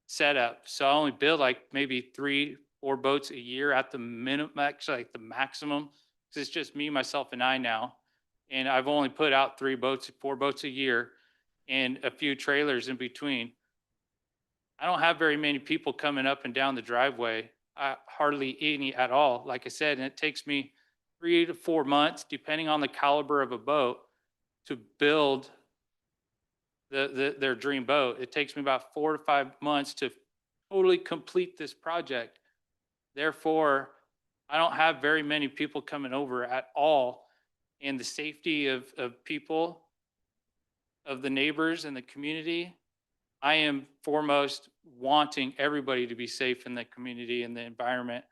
setup. So I only build like maybe 3-4 boats a year at the minimum, actually like the maximum, because it's just me, myself, and I now. And I've only put out 4 boats a year and a few trailers in between. I don't have very many people coming up and down the driveway, hardly any at all, like I said, and it takes me 3 to 4 months, depending on the caliber of a boat, to build their dream boat. It takes me about 4 to 5 months to totally complete this project. Therefore, I don't have very many people coming over at all. And the safety of people, of the neighbors and the community, I am foremost wanting everybody to be safe in the community and the environment.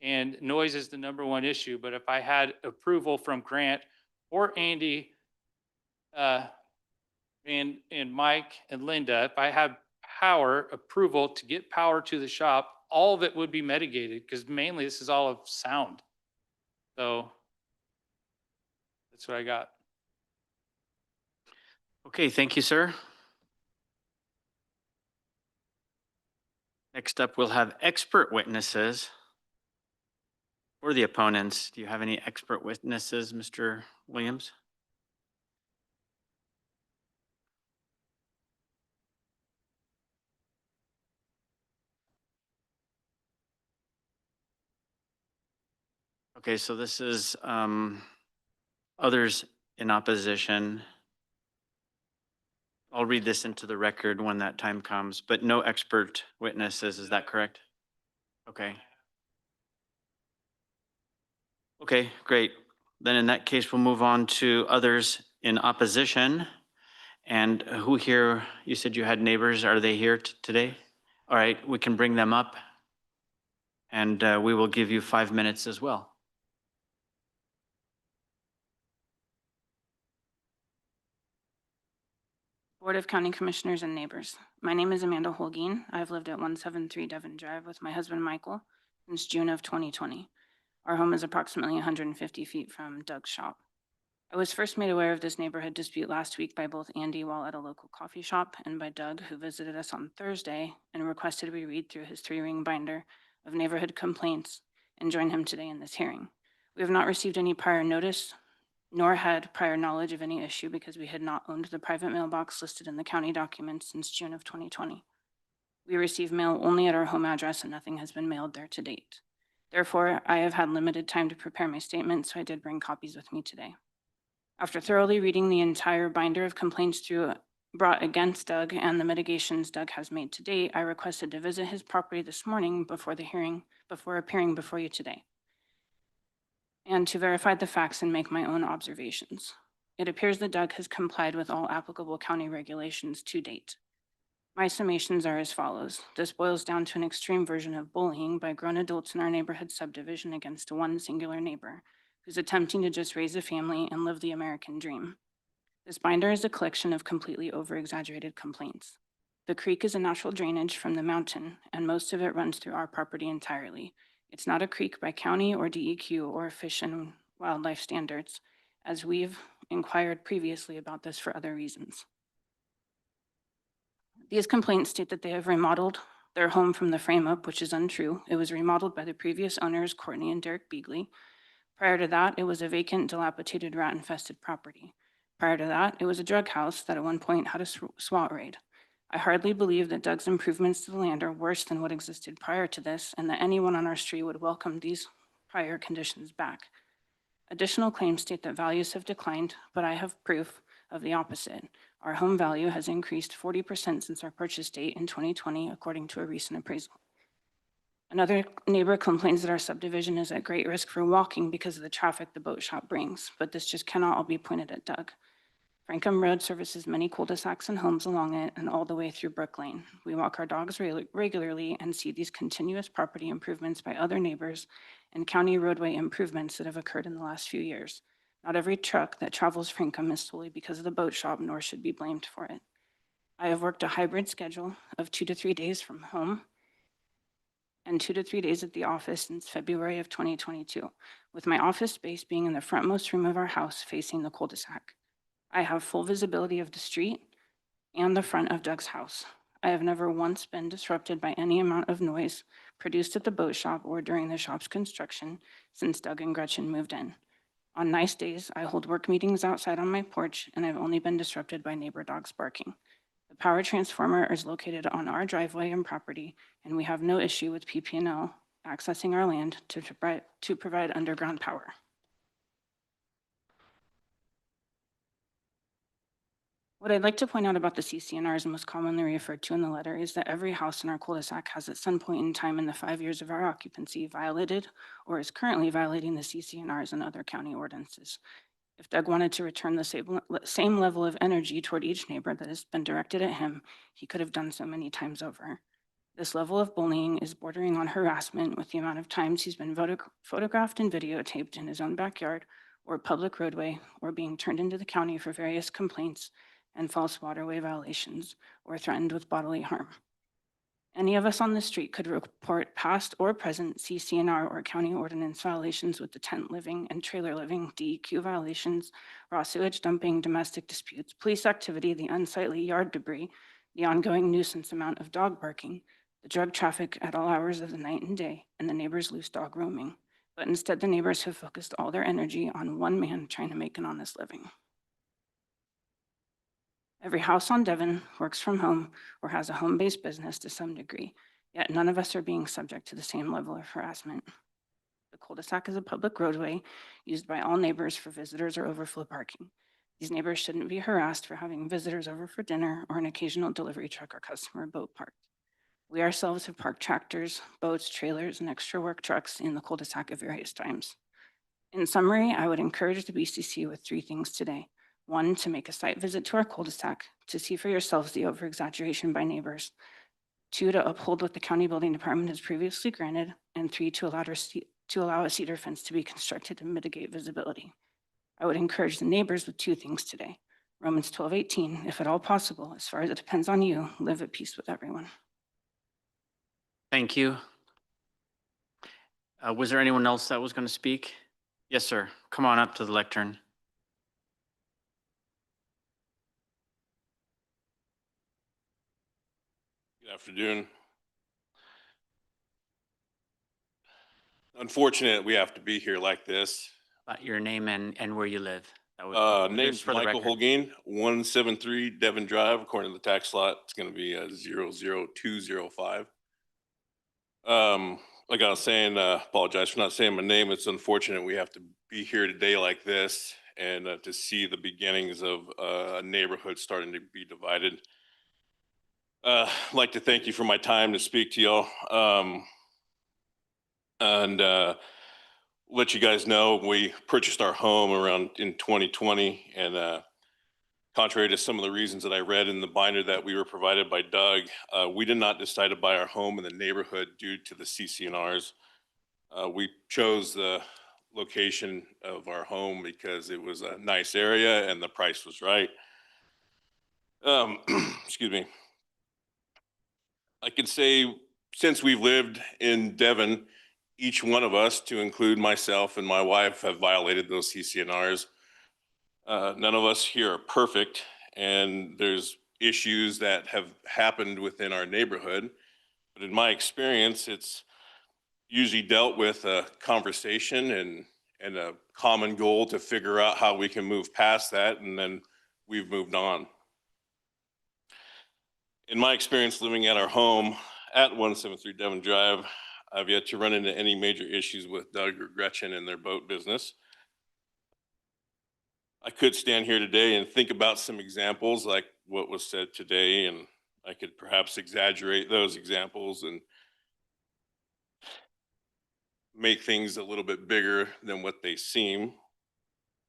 And noise is the #1 issue. But if I had approval from Grant or Andy, and Mike and Linda, if I have approval to get power to the shop, all of it would be mitigated, because mainly this is all of sound. So that's what I got. Okay, thank you, sir. Next up, we'll have expert witnesses for the opponents. Do you have any expert witnesses, Mr. Williams? Okay, so this is others in opposition. I'll read this into the record when that time comes, but no expert witnesses, is that correct? Okay. Okay, great. Then in that case, we'll move on to others in opposition. And who here, you said you had neighbors, are they here today? All right, we can bring them up. And we will give you 5 minutes as well. Board of County Commissioners and neighbors. My name is Amanda Holguin. I've lived at 173 Devon Drive with my husband, Michael, since June of 2020. Our home is approximately 150 feet from Doug's shop. I was first made aware of this neighborhood dispute last week by both Andy while at a local coffee shop and by Doug, who visited us on Thursday and requested we read through his 3-ring binder of neighborhood complaints and join him today in this hearing. We have not received any prior notice nor had prior knowledge of any issue because we had not owned the private mailbox listed in the county documents since June of 2020. We receive mail only at our home address and nothing has been mailed there to date. Therefore, I have had limited time to prepare my statement, so I did bring copies with me today. After thoroughly reading the entire binder of complaints brought against Doug and the mitigations Doug has made to date, I requested to visit his property this morning before the hearing, before appearing before you today, and to verify the facts and make my own observations. It appears that Doug has complied with all applicable county regulations to date. My summations are as follows. This boils down to an extreme version of bullying by grown adults in our neighborhood subdivision against one singular neighbor who's attempting to just raise a family and live the American dream. This binder is a collection of completely over-exaggerated complaints. The creek is a natural drainage from the mountain, and most of it runs through our property entirely. It's not a creek by county or DEQ or Fish and Wildlife standards, as we've inquired previously about this for other reasons. These complaints state that they have remodeled their home from the frame up, which is untrue. It was remodeled by the previous owners, Courtney and Derek Beagley. Prior to that, it was a vacant, dilapidated, rat-infested property. Prior to that, it was a drug house that at one point had a SWAT raid. I hardly believe that Doug's improvements to the land are worse than what existed prior to this, and that anyone on our street would welcome these prior conditions back. Additional claims state that values have declined, but I have proof of the opposite. Our home value has increased 40% since our purchase date in 2020, according to a recent appraisal. Another neighbor complains that our subdivision is at great risk for walking because of the traffic the boat shop brings, but this just cannot all be pointed at Doug. Frankham Road services many cul-de-sacs and homes along it and all the way through Brook Lane. We walk our dogs regularly and see these continuous property improvements by other neighbors and county roadway improvements that have occurred in the last few years. Not every truck that travels Frankham is solely because of the boat shop, nor should be blamed for it. I have worked a hybrid schedule of 2 to 3 days from home and 2 to 3 days at the office since February of 2022, with my office space being in the frontmost room of our house facing the cul-de-sac. I have full visibility of the street and the front of Doug's house. I have never once been disrupted by any amount of noise produced at the boat shop or during the shop's construction since Doug and Gretchen moved in. On nice days, I hold work meetings outside on my porch, and I've only been disrupted by neighbor dogs barking. The power transformer is located on our driveway and property, and we have no issue with PP&L accessing our land to provide underground power. What I'd like to point out about the CCNRs most commonly referred to in the letter is that every house in our cul-de-sac has at some point in time in the 5 years of our occupancy violated or is currently violating the CCNRs and other county ordinances. If Doug wanted to return the same level of energy toward each neighbor that has been directed at him, he could have done so many times over. This level of bullying is bordering on harassment with the amount of times he's been photographed and videotaped in his own backyard or public roadway or being turned into the county for various complaints and false waterway violations, or threatened with bodily harm. Any of us on the street could report past or present CCNR or county ordinance violations with the tent living and trailer living, DEQ violations, raw sewage dumping, domestic disputes, police activity, the unsightly yard debris, the ongoing nuisance amount of dog barking, the drug traffic at all hours of the night and day, and the neighbors' loose dog roaming. But instead, the neighbors have focused all their energy on one man trying to make an honest living. Every house on Devon works from home or has a home-based business to some degree, yet none of us are being subject to the same level of harassment. The cul-de-sac is a public roadway used by all neighbors for visitors or overflow parking. These neighbors shouldn't be harassed for having visitors over for dinner or an occasional delivery truck or customer boat parked. We ourselves have parked tractors, boats, trailers, and extra work trucks in the cul-de-sac at various times. In summary, I would encourage the BCC with 3 things today. 1, to make a site visit to our cul-de-sac to see for yourselves the over-exaggeration by neighbors. 2, to uphold what the county building department has previously granted. And 3, to allow a cedar fence to be constructed to mitigate visibility. I would encourage the neighbors with 2 things today. Romans 12:18, if at all possible, as far as it depends on you, live at peace with everyone. Thank you. Was there anyone else that was going to speak? Yes, sir. Come on up to the lectern. Good afternoon. Unfortunate we have to be here like this. Your name and where you live. That would, Name's for the Michael record. Holguin, 173 Devon Drive. According to the tax lot, it's going to be 00205. Like I was saying, apologize for not saying my name. It's unfortunate we have to be here today like this and to see the beginnings of a neighborhood starting to be divided. I'd like to thank you for my time to speak to y'all. And let you guys know, we purchased our home around in 2020, and contrary to some of the reasons that I read in the binder that we were provided by Doug, we did not decide to buy our home in the neighborhood due to the CCNRs. We chose the location of our home because it was a nice area and the price was right. Excuse me. I can say since we've lived in Devon, each one of us, to include myself and my wife, have violated those CCNRs. None of us here are perfect, and there's issues that have happened within our neighborhood. But in my experience, it's usually dealt with a conversation and a common goal to figure out how we can move past that, and then we've moved on. In my experience living at our home at 173 Devon Drive, I've yet to run into any major issues with Doug or Gretchen in their boat business. I could stand here today and think about some examples like what was said today, and I could perhaps exaggerate those examples and make things a little bit bigger than what they seem.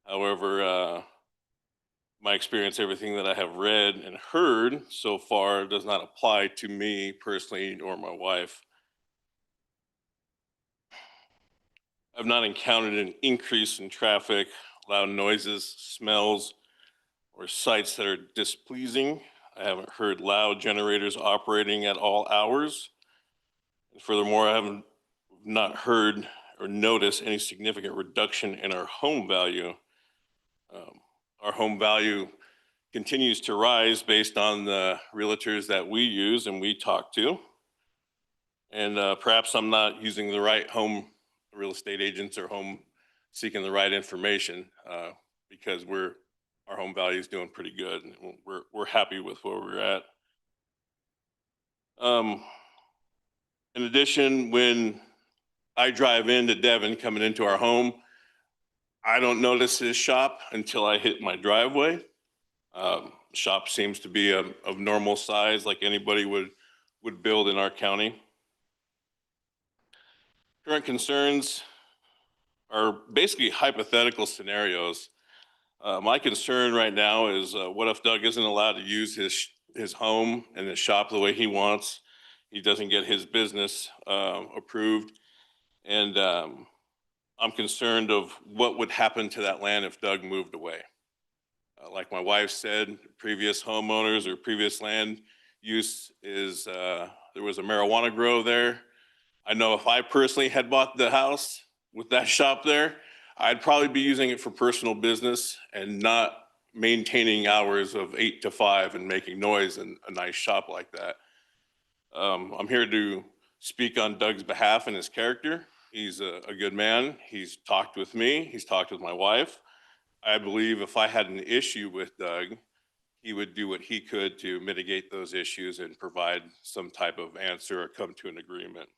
However, my experience, everything that I have read and heard so far does not apply to me personally or my wife. I've not encountered an increase in traffic, loud noises, smells, or sights that are displeasing. I haven't heard loud generators operating at all hours. And furthermore, I haven't not heard or noticed any significant reduction in our home value. Our home value continues to rise based on the realtors that we use and we talk to. And perhaps I'm not using the right home real estate agents or home seeking the right information because our home value is doing pretty good. We're happy with where we're at. In addition, when I drive into Devon coming into our home, I don't notice his shop until I hit my driveway. Shop seems to be of normal size, like anybody would build in our county. Current concerns are basically hypothetical scenarios. My concern right now is what if Doug isn't allowed to use his home and his shop the way he wants? He doesn't get his business approved. And I'm concerned of what would happen to that land if Doug moved away. Like my wife said, previous homeowners or previous land use is, there was a marijuana grow there. I know if I personally had bought the house with that shop there, I'd probably be using it for personal business and not maintaining hours of 8 to 5 and making noise in a nice shop like that. I'm here to speak on Doug's behalf and his character. He's a good man. He's talked with me. He's talked with my wife. I believe if I had an issue with Doug, he would do what he could to mitigate those issues and provide some type of answer or come to an agreement.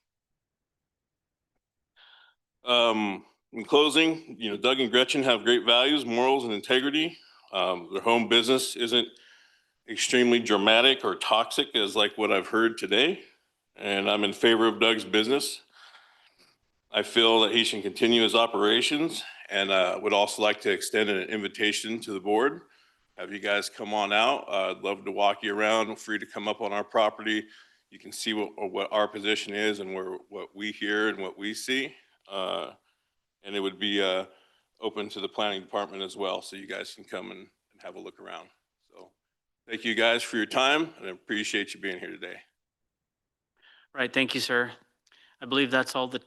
In closing, Doug and Gretchen have great values, morals, and integrity. Their home business isn't extremely dramatic or toxic as like what I've heard today. And I'm in favor of Doug's business. I feel that he should continue his operations and would also like to extend an invitation to the board. Have you guys come on out. I'd love to walk you around. Free to come up on our property. You can see what our position is and what we hear and what we see. And it would be open to the planning department as well, so you guys can come and have a look around. So thank you guys for your time, and I appreciate you being here today. Right, thank you, sir. I believe that's all the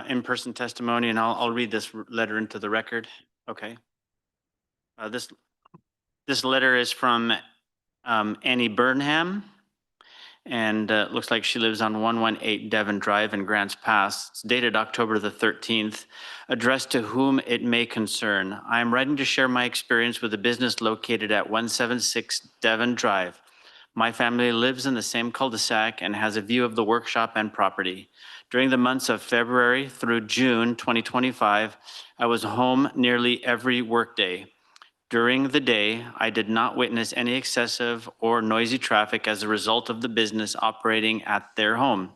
in-person testimony, and I'll read this letter into the record. Okay. This letter is from Annie Burnham, and looks like she lives on 118 Devon Drive in Grants Pass. It's dated October the 13th, addressed to whom it may concern. I am writing to share my experience with a business located at 176 Devon Drive. My family lives in the same cul-de-sac and has a view of the workshop and property. During the months of February through June 2025, I was home nearly every workday. During the day, I did not witness any excessive or noisy traffic as a result of the business operating at their home.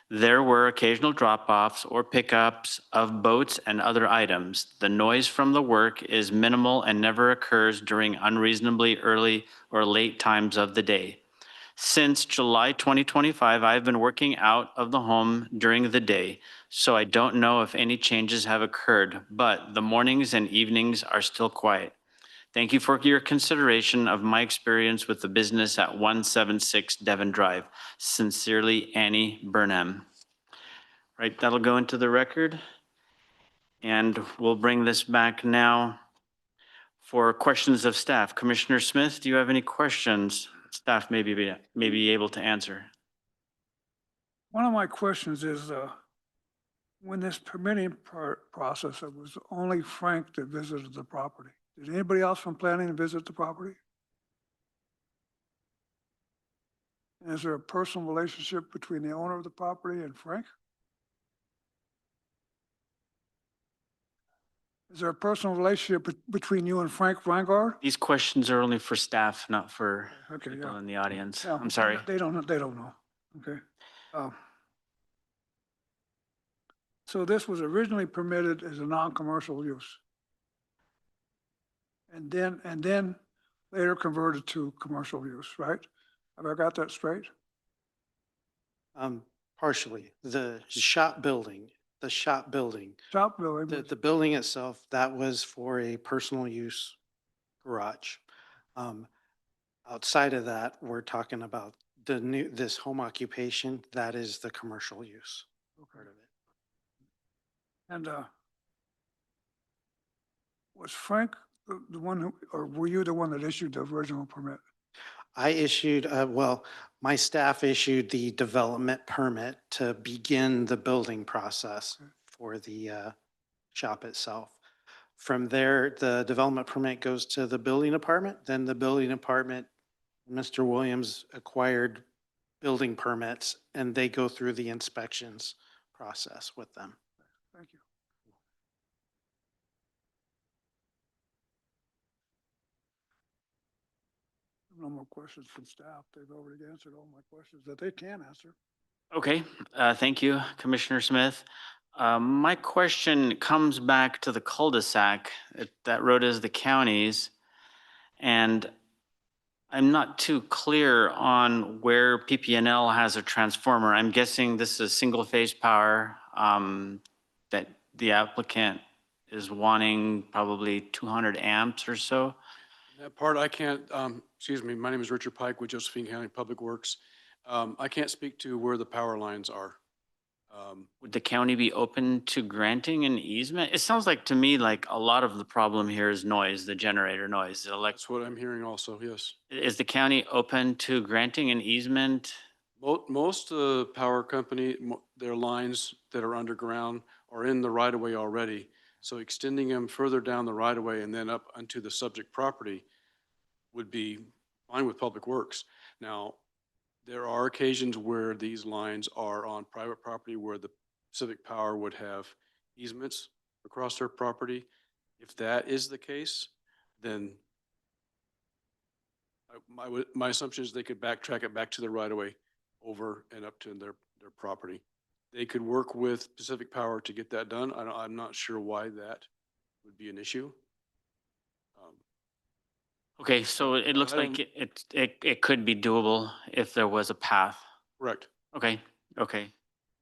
There were occasional drop-offs or pickups of boats and other items. The noise from the work is minimal and never occurs during unreasonably early or late times of the day. Since July 2025, I've been working out of the home during the day, so I don't know if any changes have occurred, but the mornings and evenings are still quiet. Thank you for your consideration of my experience with the business at 176 Devon Drive. Sincerely, Annie Burnham. Right, that'll go into the record. And we'll bring this back now for questions of staff. Commissioner Smith, do you have any questions staff may be able to answer? One of my questions is, when this permitting process, it was only Frank that visited the property. Did anybody else from planning visit the property? And is there a personal relationship between the owner of the property and Frank? Is there a personal relationship between you and Frank Vanguard? These questions are only for staff, not for Okay, people yeah. in the audience. Yeah, I'm sorry. They don't know. Okay. So this was originally permitted as a non-commercial use. And then later converted to commercial use, right? Have I got that straight? Partially, the shop building, Shop building. the building itself, that was for a personal use garage. Outside of that, we're talking about this home occupation, that is the commercial use part of it. And was Frank the one who, or were you the one that issued the original permit? I issued, well, my staff issued the development permit to begin the building process for the shop itself. From there, the development permit goes to the building department, then the building department, Mr. Williams acquired building permits, and they go through the inspections process with them. Thank you. No more questions from staff. They've already answered all my questions that they can answer. Okay, thank you, Commissioner Smith. My question comes back to the cul-de-sac. That road is the county's. And I'm not too clear on where PPNL has a transformer. I'm guessing this is single-phase power that the applicant is wanting probably 200 amps or so. That part I can't, excuse me, my name is Richard Pike with Josephine County Public Works. I can't speak to where the power lines are. Would the county be open to granting an easement? It sounds like to me like a lot of the problem here is noise, the generator noise. That's what I'm hearing also, yes. Is the county open to granting an easement? Most of the power company, their lines that are underground are in the right of way already. So extending them further down the right of way and then up onto the subject property would be fine with Public Works. Now, there are occasions where these lines are on private property where the Pacific Power would have easements across their property. If that is the case, then my assumption is they could backtrack it back to the right of way over and up to their property. They could work with Pacific Power to get that done. I'm not sure why that would be an issue. Okay, so it looks I like don't- it could be doable if there was a path. Correct. Okay, okay.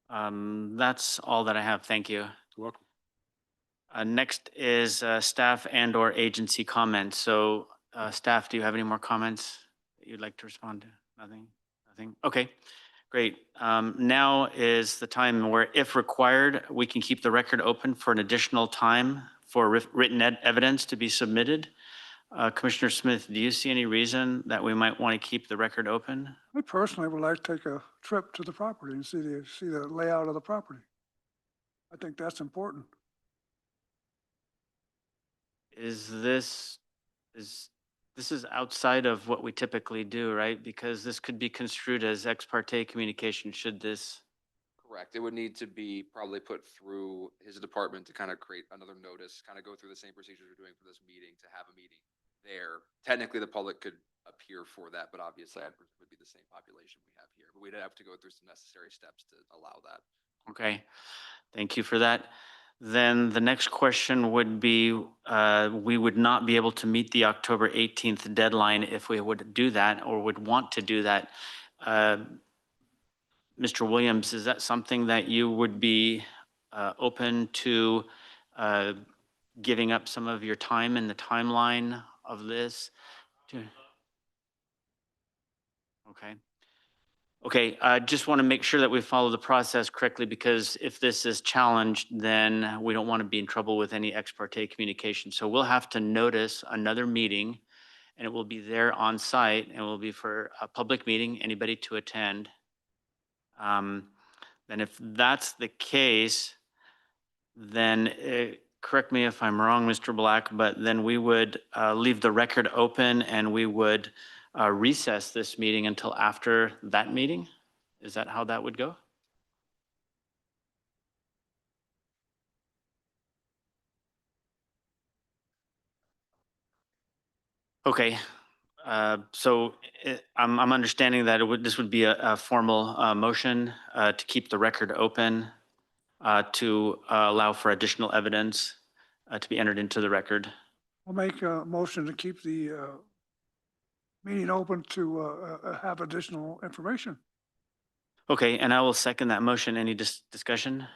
That's all that I have. Thank you. You're welcome. Next is staff and or agency comments. So staff, do you have any more comments that you'd like to respond to? Nothing? Nothing? Okay, great. Now is the time where if required, we can keep the record open for an additional time for written evidence to be submitted. Commissioner Smith, do you see any reason that we might want to keep the record open? I personally would like to take a trip to the property and see the layout of the property. I think that's important. This is outside of what we typically do, right? Because this could be construed as ex parte communication should this. Correct. It would need to be probably put through his department to kind of create another notice, kind of go through the same procedures we're doing for this meeting to have a meeting there. Technically, the public could appear for that, but obviously it would be the same population we have here. But we'd have to go through some necessary steps to allow that. Okay, thank you for that. Then the next question would be, we would not be able to meet the October 18th deadline if we would do that or would want to do that. Mr. Williams, is that something that you would be open to giving up some of your time in the timeline of this? Okay. Okay, I just want to make sure that we follow the process correctly because if this is challenged, then we don't want to be in trouble with any ex parte communication. So we'll have to notice another meeting and it will be there on site and it will be for a public meeting, anybody to attend. Then if that's the case, then correct me if I'm wrong, Mr. Black, but then we would leave the record open and we would recess this meeting until after that meeting? Is that how that would go? Okay, so I'm understanding that this would be a formal motion to keep the record open, to allow for additional evidence to be entered into the record. I'll make a motion to keep the meeting open to have additional information. Okay, and I will second that motion. Any discussion?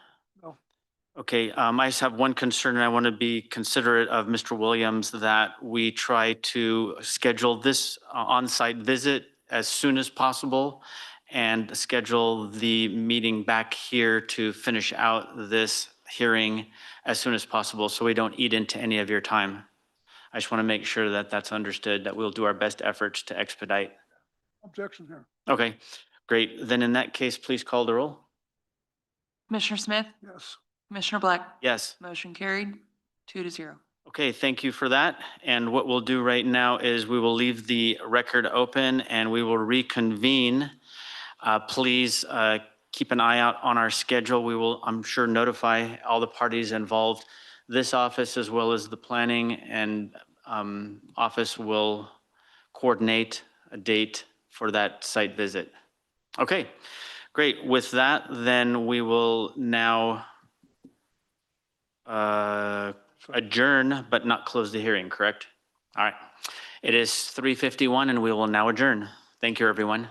No. Okay, I just have one concern, and I want to be considerate of Mr. Williams that we try to schedule this on-site visit as soon as possible and schedule the meeting back here to finish out this hearing as soon as possible so we don't eat into any of your time. I just want to make sure that that's understood, that we'll do our best efforts to expedite. Objection here. Okay, great. Then in that case, please call the roll. Commissioner Smith, Yes. Commissioner Black, Yes. motion carried, 2-0. Okay, thank you for that. And what we'll do right now is we will leave the record open and we will reconvene. Please keep an eye out on our schedule. We will, I'm sure, notify all the parties involved. This office, as well as the planning and office, will coordinate a date for that site visit. Okay, great. With that, then we will now adjourn, but not close the hearing, correct? All right. It is 3:51 and we will now adjourn. Thank you, everyone.